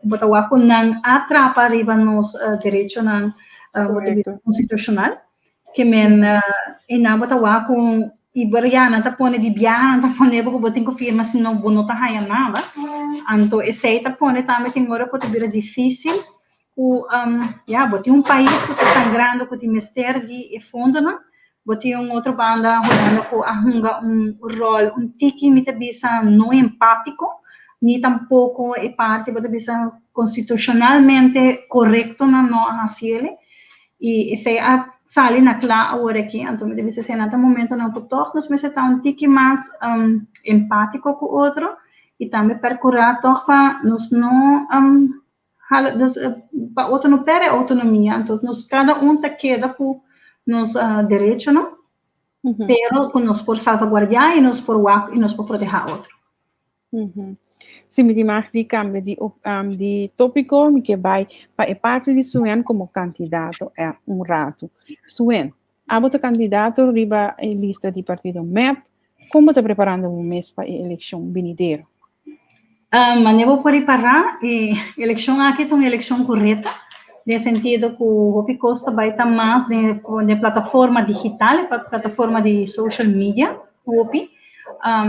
Speaker 4: você wapo não atrapalha nos direito não constitucional, que e não você wapo e beriana tá pone de biana tá pone porque você tem que firma se não bono tá raia nada, então esse tá pone também tem hora que vira difícil, você um país que tá tão grande que tem mistério de fundo não. Boti outro banda Holanda que arrunga rol tiki me bisa não empático nem tampouco é parte bota bisa constitucionalmente correto na não haciele e se sale na clara agora aqui então me bisa se nada momento não que todos mas está tiki mais empático com outro e também percorrer toch para nos não para outro não perde autonomia então nos cada tá queda com nos direitos, não? Pero com nós por salvaguardar e nós por proteger outro.
Speaker 1: Se me dimos de cambio de tópico, que vai para parte de Suen como candidato é rato. Suen, a candidato riba a lista de partido MEP, como está preparando um mês para a eleição venidera?
Speaker 4: Manevo por para eleição aqui é uma eleição correta, no sentido que o que custa vai estar mais de plataforma digital, plataforma de social media,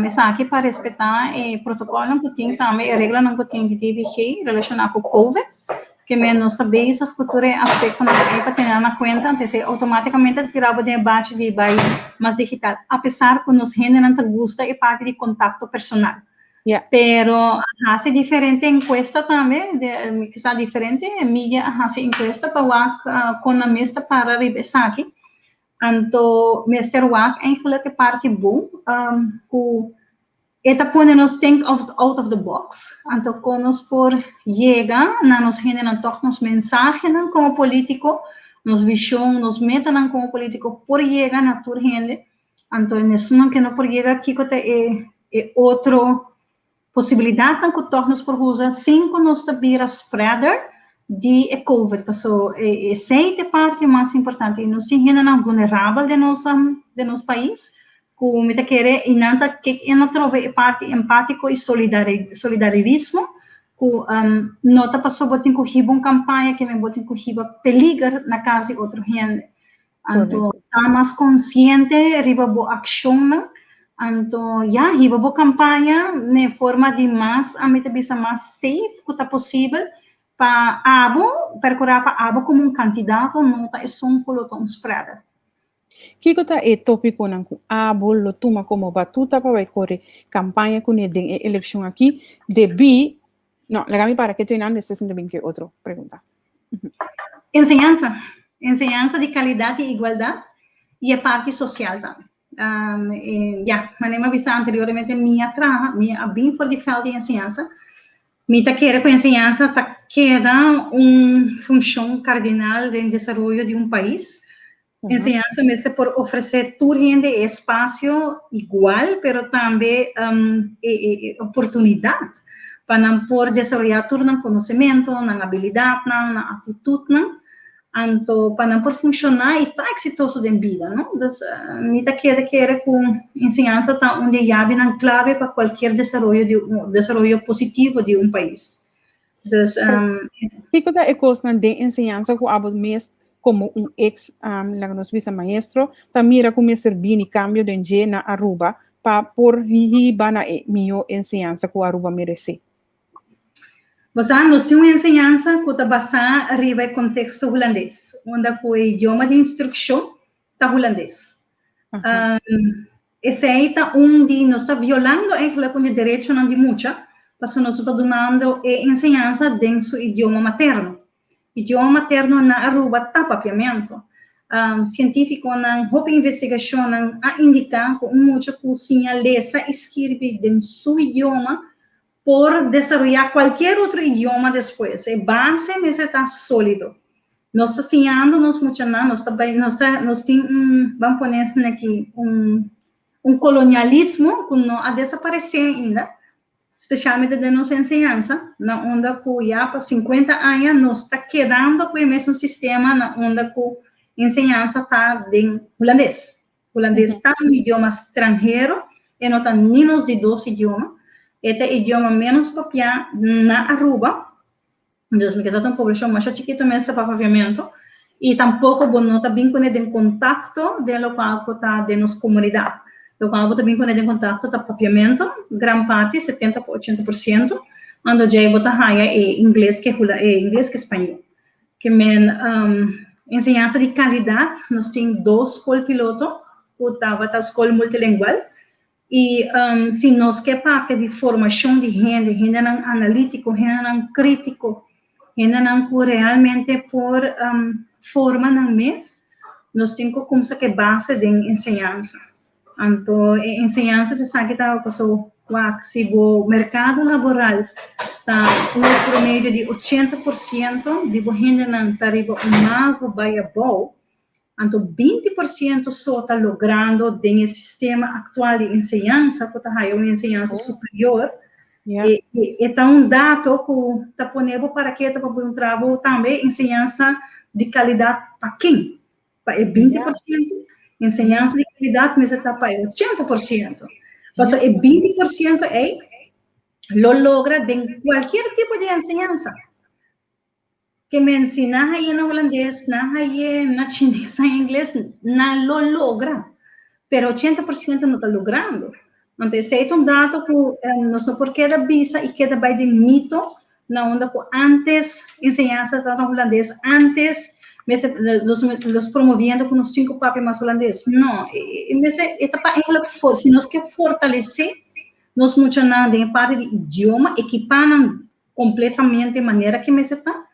Speaker 4: essa aqui para respeitar protocolo que tem também, regra não que tem de TVG relacionado com o COVID, que menos também esse futuro aspecto não é para ter na conta, então automaticamente tirava de debate de vai mais digital, apesar que nos gente não gosta e parte de contato personal.
Speaker 1: Yeah.
Speaker 4: Pero hace diferente encuesta também, que está diferente, mídia hace encuesta para com a mesta para revisar aqui. Então, Mr. Wack, eigenlijk que parte bom, eta pone nos think out of the box. Então, quando nos por chega, nos generam toch nos mensagens como político, nos visão, nos metam como político por chegar na tua gente. Então, isso não que não por chegar aqui que é outro possibilidade que torna-nos por usar cinco nos vira spreader de COVID, passou essa é a parte mais importante. Nós temos vulnerável de nosso país, como me querer e nada que não trove parte empático e solidarismo, que nota passou botin com uma campanha que me botin com peligro na casa de outra gente. Então, tá mais consciente, riba boa ação. Então, riba boa campanha, de forma de mais, a meta bisa mais safe, que tá possível, para percorrer para abo como candidato, não tá só um spreader.
Speaker 1: Kiko ta tópico nang abo lo tuma como batuta para vai correr campanha com den eleição aqui de no, legami para que tu não necessitas de que outro pergunta.
Speaker 4: Enseñanza de qualidade e igualdade e a parte social também. Mas avisar anteriormente minha bem por de falta de enseñanza. Mita quer com enseñanza tá queda função cardinal de desenvolvimento de país. Enseñanza me por oferecer tudo gente espaço igual, pero também oportunidade para por desenvolver todo o conhecimento, na habilidade, na atitude, então para por funcionar e para exitoso em vida, não? Mita quer com enseñanza tá onde chave na clave para qualquer desenvolvimento positivo de país.
Speaker 1: Kiko ta coisa de enseñanza com abo mês como ex nos vice-maestro, tamira como servir em cambio de enje na Aruba para por riba na minha enseñanza que Aruba merece.
Speaker 4: Você nós temos uma enseñanza que está basada riba em contexto holandês, onde o idioma de instrução está holandês. Esse aí está de nós está violando o direito de muita, mas nós está dando enseñanza dentro do idioma materno. Idioma materno na Aruba está papiamento. Científico na investigação a indicar que muita cozinha lesa escreve dentro do seu idioma por desenvolver qualquer outro idioma depois. A base está sólido. Nós está ensinando nós muito nós tem vamos pôr aqui colonialismo que não a desaparecer ainda. Especialmente de nossa enseñanza, na onda que já para 50 anos nós está quedando com o mesmo sistema, na onda que a enseñanza está em holandês. Holandês está um idioma estrangeiro, e não está nem nos de 2 idiomas. Este é o idioma menos copiado na Aruba, mesmo que seja uma população mais chiquita, mas está para paviamento, e tampouco não está bem em contato de local que está de nossa comunidade. Local também quando em contato tá papiamento, gran parte 70 a 80%, quando já bota raia inglês que espanhol. Que enseñanza de qualidade, nós tem 2 escolas piloto, que tava a escola multilingual, e se nós que parte de formação de gente não analítico, gente não crítico, gente não realmente por forma não mês, nós temos que começar que base de enseñanza. Então, a enseñanza de sabe que passou se o mercado laboral está no promédio de 80% de gente não está riba mais viável, então 20% só está logrando dentro do sistema atual de enseñanza, que está uma enseñanza superior. E então, dado que está ponível para que está para trabalho também enseñanza de qualidade para quem? Para 20%. Enseñanza de qualidade nessa etapa é 80%. Mas 20% é lo logra en cualquier tipo de enseñanza. Que me ensina en holandés, na chinés, na inglés, na lo logra. Pero 80% não está logrando. Então, esse é um dado que nós não por cada visa e cada vai de mito, na onda que antes ensinança estava holandês, antes nós promovendo com os 5 papéis mais holandês. Não, se nós quer fortalecer, nós muito nada em parte de idioma, equipando completamente a maneira que me está.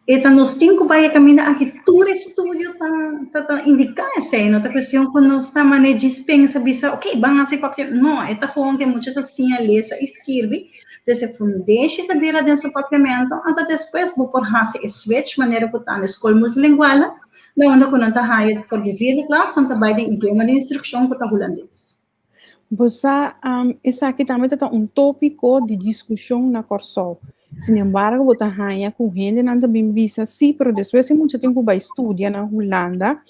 Speaker 4: Então, nós temos que caminhar aqui, todo estúdio está indicando isso, não é questão que nós estamos a dispensa, bisa, ok, vamos fazer papel, não, é como que muitas assim, a ler, escreve, então, fundeixa da beira dentro do papiamento, então, depois, vou por fazer switch, maneira que está na escola multilingual, na onde que não está hired for the vida classe, então, vai de idioma de instrução que está holandês.
Speaker 1: Você, esse aqui também está tópico de discussão na Corsol. Sin embargo, você ganha com gente não também visa, sim, mas depois de muito tempo vai estudar na Holanda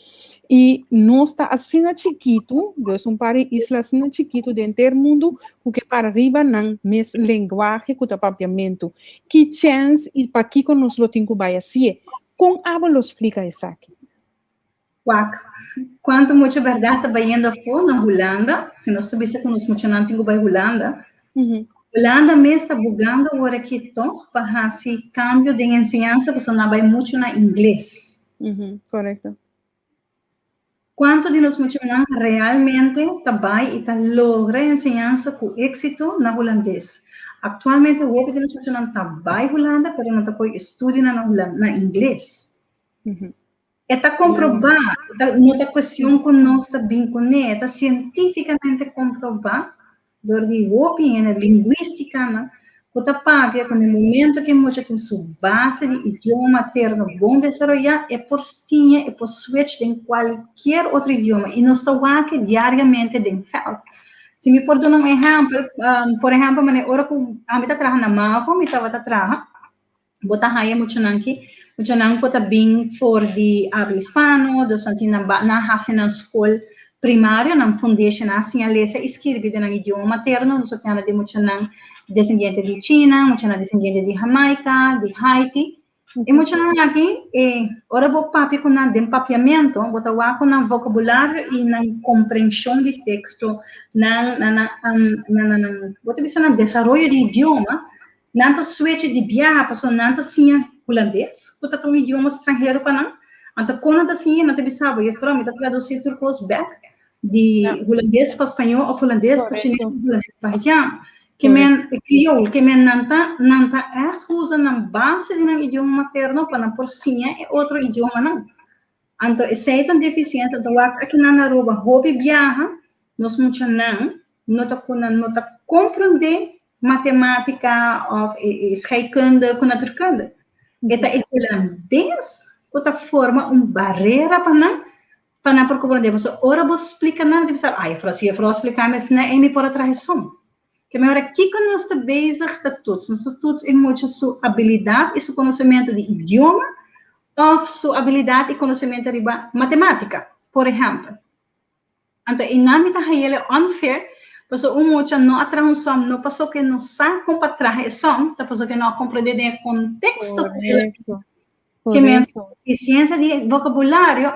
Speaker 1: e não está assim na chiquito, dois par de islas assim na chiquito dentro do mundo, porque para arriba não mes linguagem que o papiamento. Que chance e para que com nós lo tenho vai assim? Com abo lo explica isso aqui.
Speaker 4: Quanto muita verdade está indo fora na Holanda, se nós tuviesse com nós muito não tenho vai Holanda. Holanda mesmo está bugando agora aqui para fazer cambio de ensinança, porque não vai muito na inglês.
Speaker 1: Correto.
Speaker 4: Quanto de nós muito realmente está e está logra ensinança com êxito na holandês. Atualmente, o de nós muito não está bem Holanda, mas não está com estudo na inglês. Está comprovado, não é questão que nós está bem com ele, está cientificamente comprovado. Door die opinião linguística, que paga com o momento que muitos têm sua base de idioma materno bom desenvolver, é por tinha, é por switch em qualquer outro idioma, e nós estamos aqui diariamente dentro. Se me por dar exemplo, por exemplo, hora que a mim está trabalhando na MAVO, me estava trabalhando, bota raia muito não pode bem for de habla hispano, do santina na raça na escola primário, na foundation, assim, a ler escreve no idioma materno, nós temos de muito descendente de China, muito descendente de Jamaica, de Haiti, e muito aqui, ora vou papi com o papiamento, botar lá com o vocabulário e na compreensão de texto, botar isso no desenvolvimento de idioma, não switch de viagem, passou não assim holandês, botar um idioma estrangeiro para não, então quando assim, não te sabe, eu falo, me dá traduzir turcos back de holandês para espanhol ou holandês para chinês, holandês para haitiano, que men crioulo, que men nanta echt usa na base de um idioma materno para por sim é outro idioma não. Então, essa é uma deficiência, então aqui na Aruba, hobby viaja, nós muito não tá compreender matemática ou scheikunde com natuurkunde. Eta é holandês, outra forma barreira para não compreender. Mas ora você explica nada, você sabe, eu vou explicar, mas não é por atração. Que melhor aqui que nós estamos bezig de todos, nós todos em muito sua habilidade e seu conhecimento de idioma ou sua habilidade e conhecimento de matemática, por exemplo. Então, em nome da ele unfair, passou muito não atração, não passou que não sabe como atração, passou que não compreender o contexto. Que minha eficiência de vocabulário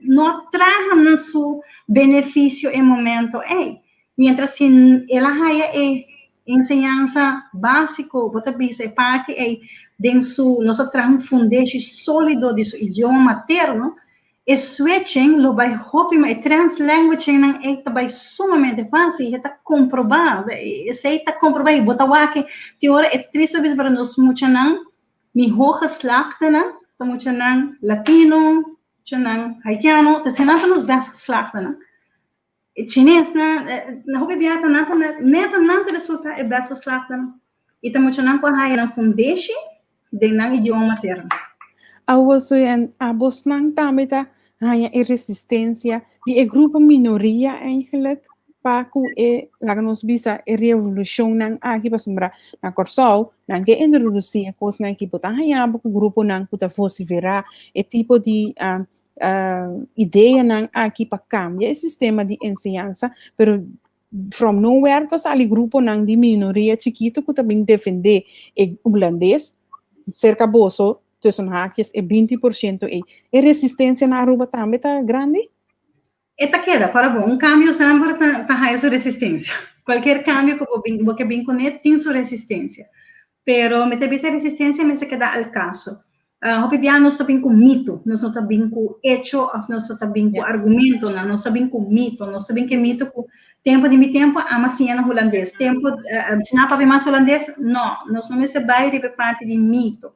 Speaker 4: não atrai no seu benefício em momento. Mientras se ela é ensinança básica, bota bisa parte de su nós traz fundamento sólido de seu idioma materno, e switching lo vai hoping e translanguaging não é também sumamente fácil, está comprovado, está comprovado, bota lá que teoria é triste vezes para nós muito não mi hooggeslaagden, dan moet je naar Latino, moet je naar Haitiano, dat zijn altijd ons bestgeslaagden. Chinees, na hoe je het net een ander resultaat is bestgeslaagden. E dan moet je naar een foundation, de naar idioma materno.
Speaker 1: Awaso en abosnang tamita hanya resistência die grupo minoria eigenlijk. Paku laganos bisa revolução nang aqui para sombra na Corsol nang que introduzir a coisa nang que botar hanya o grupo nang puta fosse virar tipo de ideia nang aqui para cambiar o sistema de ensinança, pero from nowhere tas ali grupo nang di minoria chiquito que também defender o holandês cerca boso tussen haakjes 20% e resistência na Aruba também tá grande.
Speaker 4: Eta queda, para bom, cambio sempre tá sua resistência. Qualquer cambio que vem com ele tem sua resistência. Pero me teve essa resistência, me se queda al caso. Hopi bia nós também com mito, nós também com hecho, nós também com argumento, nós também com mito, nós também que mito com tempo de mi tempo ama siena holandês, tempo se não para mais holandês, não, nós não se vai ribe parte de mito.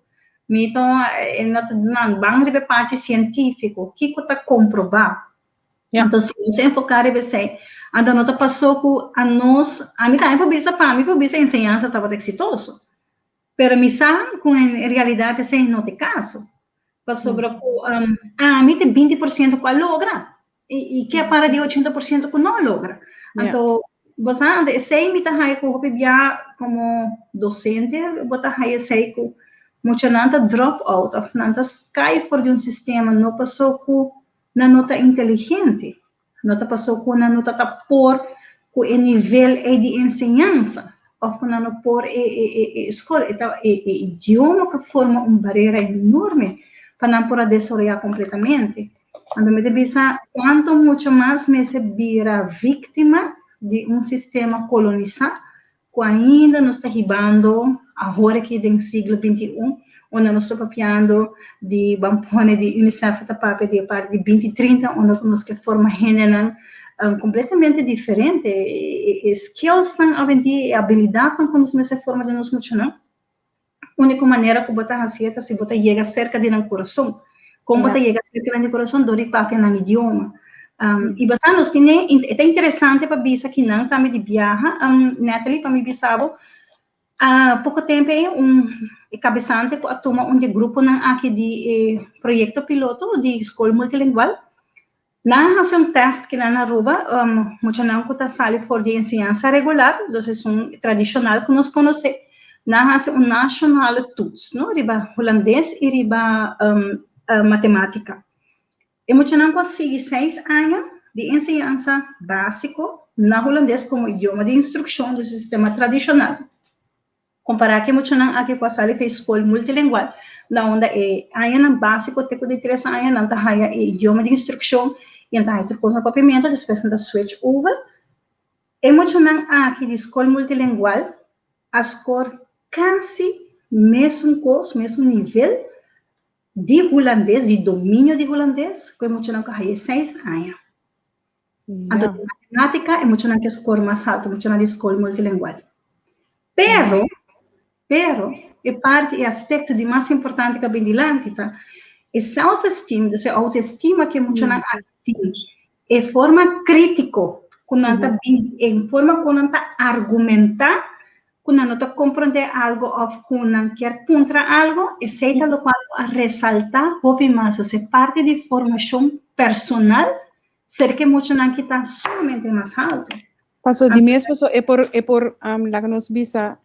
Speaker 4: Mito é não, bang ribe parte científico, que tá comprovado. Então, se você enfocar e você, anda nota passou com a nós, a mim também por bisa ensinança estava exitoso. Pero mi sabe com a realidade sem não ter caso. Passou para a mim tem 20% que logra e que é para de 80% que não logra. Então, você sei me tá aí com como docente, bota aí sei com muita nanta drop out, of nanta cai fora de sistema, não passou com na nota inteligente, nota passou com na nota tá por com o nível de ensinança, ou com na por escola, idioma que forma barreira enorme para não poder desenvolver completamente. Então, me devisa quanto muito mais me se vira vítima de sistema colonizado, que ainda nos está ribando agora que no século XXI, onde nós estamos papiando de bampone de Unicef da parte de 2030, onde nós que forma gênero completamente diferente, skills estão a vender, habilidade quando nós se forma de nós muito não. A única maneira que botar a certa se botar chega cerca de nosso coração, como botar chega cerca do coração do ripaque no idioma. E bastante nós tem é interessante para bisa que não também de viaja, Natalie para me bisavo. Há pouco tempo, cabeçante que atoma grupo aqui de projeto piloto de escola multilingual. Na fazer teste que na Aruba, muito não que está sali for de ensinança regular, então é tradicional que nós conhecemos. Na fazer national tools, não? Riba holandês e riba matemática. E muito não consegue 6 anos de ensinança básico na holandês como idioma de instrução do sistema tradicional. Comparar que muito não aqui com a sala de escola multilingual, na onde é ainda básico, tipo de 3 anos, não tá aí idioma de instrução, e então aí coisa com pimenta, depois não switch over. E muito não aqui de escola multilingual, a score quase mesmo curso, mesmo nível de holandês, de domínio de holandês, que muito não aí 6 anos. Então, matemática é muito não que score mais alto, muito não de escola multilingual. Pero, e parte e aspecto de mais importante que bem de lá, é self-esteem, ou seja, autoestima que muito não tem, é forma crítico, em forma que não está argumentar, que não está compreender algo, ou que não quer contra algo, e seita lo qual a ressaltar, houve mais, ou seja, parte de formação personal, ser que muito não está somente mais alto.
Speaker 1: Paso de mes paso é por la que nos visa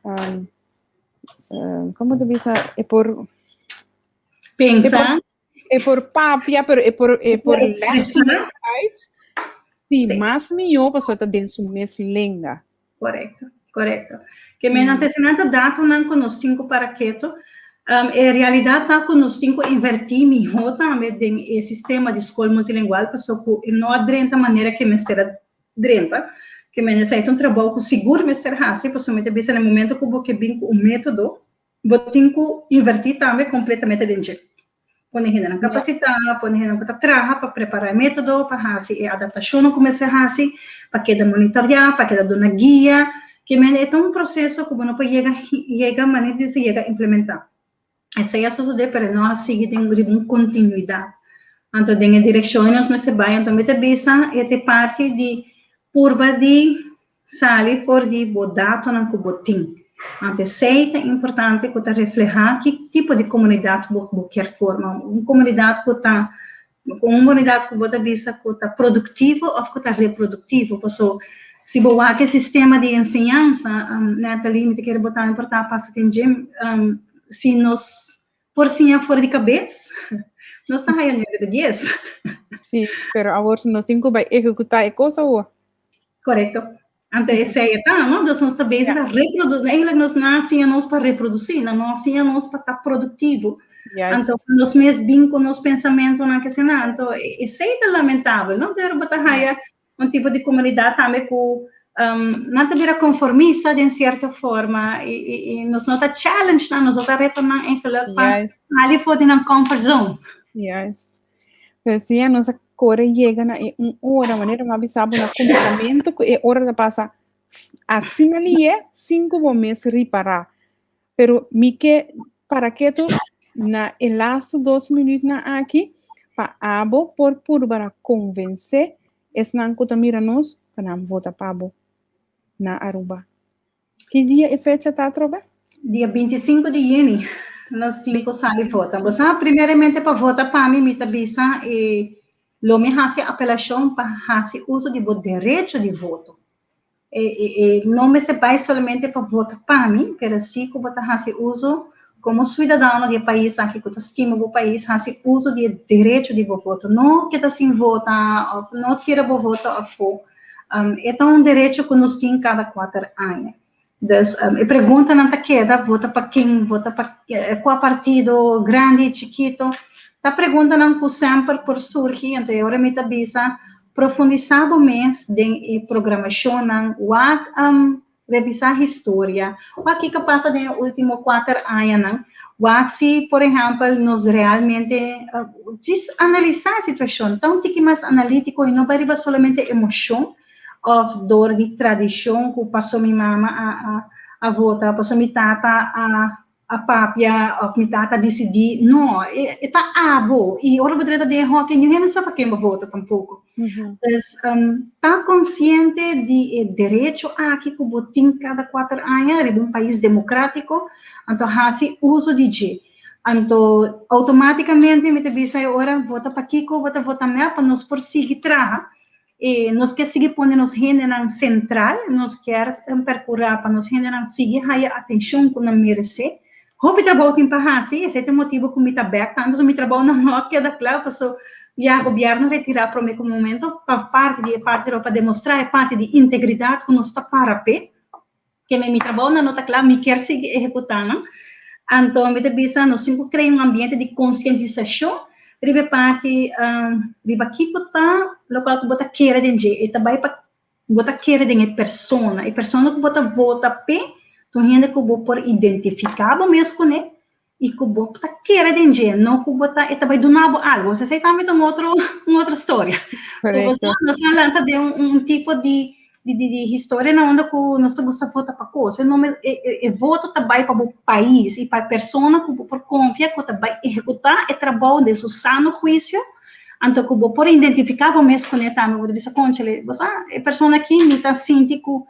Speaker 1: como te visa é por
Speaker 4: pensar
Speaker 1: é por papia pero é por lessons sim mas melhor paso tá dentro do mês lenga
Speaker 4: correto que me antecedente data não conosco para quieto em realidade tá conosco invertir melhor também em sistema de escola multilingual paso que não adrenta maneira que me estará drenta que me necessita trabalho com seguro me estar assim, possivelmente bisa no momento que eu vim com método, eu tenho que invertir também completamente dentro. Quando a gente não capacitar, quando a gente não trabalha para preparar método, para fazer adaptação, começar a fazer, para que monitorear, para que dar uma guia, que é um processo que não pode chegar maneira de se chegar a implementar. Essa é a sociedade, para nós seguir uma continuidade. Então, tem direções, mas se vai, então, me bisa é parte de curva de sali for de bodato não cubotim. Então, é importante que você refleja que tipo de comunidade você quer formar. Uma comunidade que está visa que está produtivo ou que está reprodutivo. Porque se você há que sistema de ensinança, Natalie, me quer botar importante para se entender, se nós por cima fora de cabeça, nós estamos aí no nível de 10.
Speaker 1: Sim, pero agora nós temos que executar a coisa ou
Speaker 4: Correto. Então, essa é tá, não? Nós estamos bezig a reproduzir. Eigenlijk, nós nascemos para reproduzir, não nascemos para estar produtivo.
Speaker 1: Yes.
Speaker 4: Então, nós mesmos bem com os pensamentos na que se não. Então, isso é lamentável, não? Ter tipo de comunidade também com não ter conformista de certa forma e nós não está challenge, nós não está retornando em gelukkig para ali fora na comfort zone.
Speaker 1: Yes. Pues sí, a nossa cora chega na hora, maneira mais sabe na começamento que é hora de passar assim ali é 5 meses reparar. Pero mi que para que tu na elasto 2 minutos na aqui para abo por para convencer es nan kuta mira nos para vota pabo na Aruba. Que dia é fecha tá trobe?
Speaker 4: Dia 25 de junho, nós temos que sair votar. Você, primeiramente, para votar para mim, me tabisa e lo me hace apelação para hacer uso de direito de voto. Não me se vai somente para votar para mim, mas sim que você hace uso como cidadão do país, aqui que você estima o país, hace uso de direito de voto. Não que está sem votar, não queira votar a favor. É um direito que nós temos cada 4 anos. Dus, pergunta não queda, vota para quem, vota para qual partido, grande, chiquito. Tá pergunta não sempre por surgir, então agora me tabisa profundizar mais em programação, não, revisar a história, o que passa nos últimos 4 anos, não, se, por exemplo, nós realmente analisar a situação, então tem que mais analítico e não vai somente emoção, of dor de tradição que passou minha mama a votar, passou minha tata a papia, of minha tata decidir, não, tá abo, e ora poderia ter que ninguém não sabe quem vota tampouco. Então, tá consciente de direito aqui que botim cada 4 anos, em um país democrático, então faz uso de G. Então, automaticamente, me te ora vota para Kiko, vota para nós por seguir trabalhar. Nós quer seguir pondo nos gente na central, nós quer percorrer para nos gente na seguir a atenção que não merece. Houve trabalho em Pahasi, esse é o motivo que me está back, tanto me trabalho na Nokia da claro, passou o governo retirar para o meu momento, para demonstrar a parte de integridade que nós está para pé, que me trabalho na nota claro, me quer seguir executando. Então, me bisa, nós temos que criar um ambiente de conscientização. Ribe parte, riba kiko ta, local que bota queira de gente, e também para bota queira de persona, e persona que bota vota pe, tu gente que bota por identificar, bo mesmo né, e que bota queira de gente, não que bota, e também do nabo algo, você sei também uma outra história. Correto. Nós falamos de tipo de história na onde nós gostamos de votar para coisa, não é voto também para o país e para a pessoa que por confiar que também executar o trabalho de seu sano juízo, então que por identificar o mesmo conectar, eu disse conchele, você a pessoa aqui me está sentindo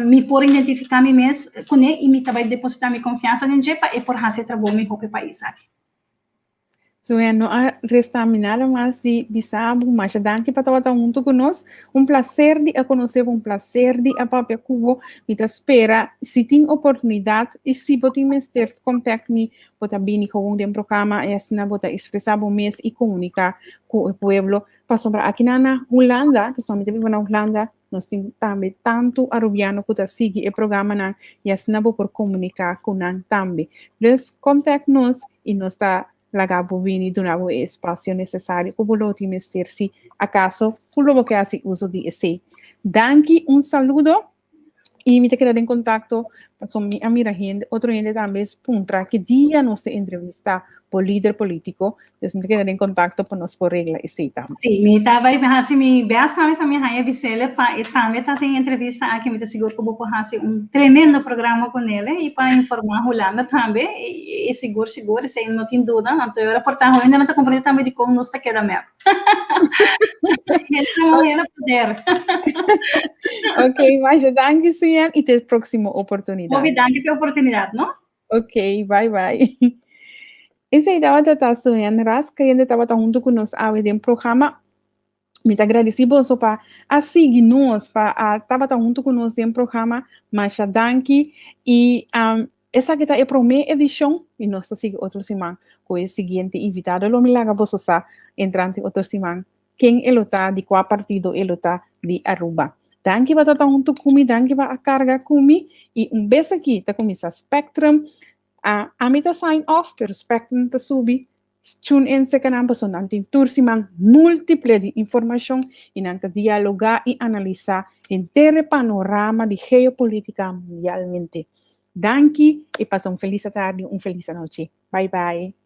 Speaker 4: me por identificar me mesmo com ele e me também depositar minha confiança em jepa e por fazer trabalho melhor para o país aqui.
Speaker 1: So, no resta nada mais de bisabo, mas danke para estar junto conosco. Prazer de conhecer, prazer de a papel cubo. Me espera, se tem oportunidade, e se você me ter contato, pode vir com um programa, e assim, pode expressar o mês e comunicar com o povo. Passou para aqui na Holanda, que somente vivo na Holanda, nós temos também tanto arubiano que está seguindo o programa, e assim, pode comunicar com nós também. Então, contact-nos e nós está lagabo vini donavo espaço necessário que bolo ti mester si acaso kulo que hace uso de esse. Danke, saludo e me te quedar em contato com minha amiga gente, outro gente também puntra que dia nos entrevista por líder político, então me te quedar em contato para nos por regla esse também.
Speaker 4: Sim, me estava aí assim me beas também para minha rainha Vicele para e também está em entrevista aqui me te seguro que vou fazer tremendo programa com ele e para informar a Holanda também e seguro sem não tem dúvida, então eu reportar ainda não está compreendendo também de como nós está quedando mesmo. Então eu não poder.
Speaker 1: Ok, mas danke Suyan e até a próxima oportunidade.
Speaker 4: Danke pela oportunidade, não?
Speaker 1: Ok, bye bye. Esse aí estava Suyan Ras que ainda estava junto conosco a ver um programa. Me agradecemos para seguir nós, para estava junto conosco em programa, mas danke e essa que está é a primeira edição e nós seguimos outra semana com o seguinte invitado, lo milaga bososa entrante outra semana. Quem ele está de qual partido ele está de Aruba. Danke para estar junto comigo, danke para a carga comigo. E beijo aqui, tá comigo sa Spectrum. A mim tá sign off, pero Spectrum tá subir. Tune in sa kanang person nanti tursimang múltiple de informação e nanta dialogar e analisar inteiro panorama de geopolítica mundialmente. Danke e passa feliz tarde, feliz noite. Bye bye.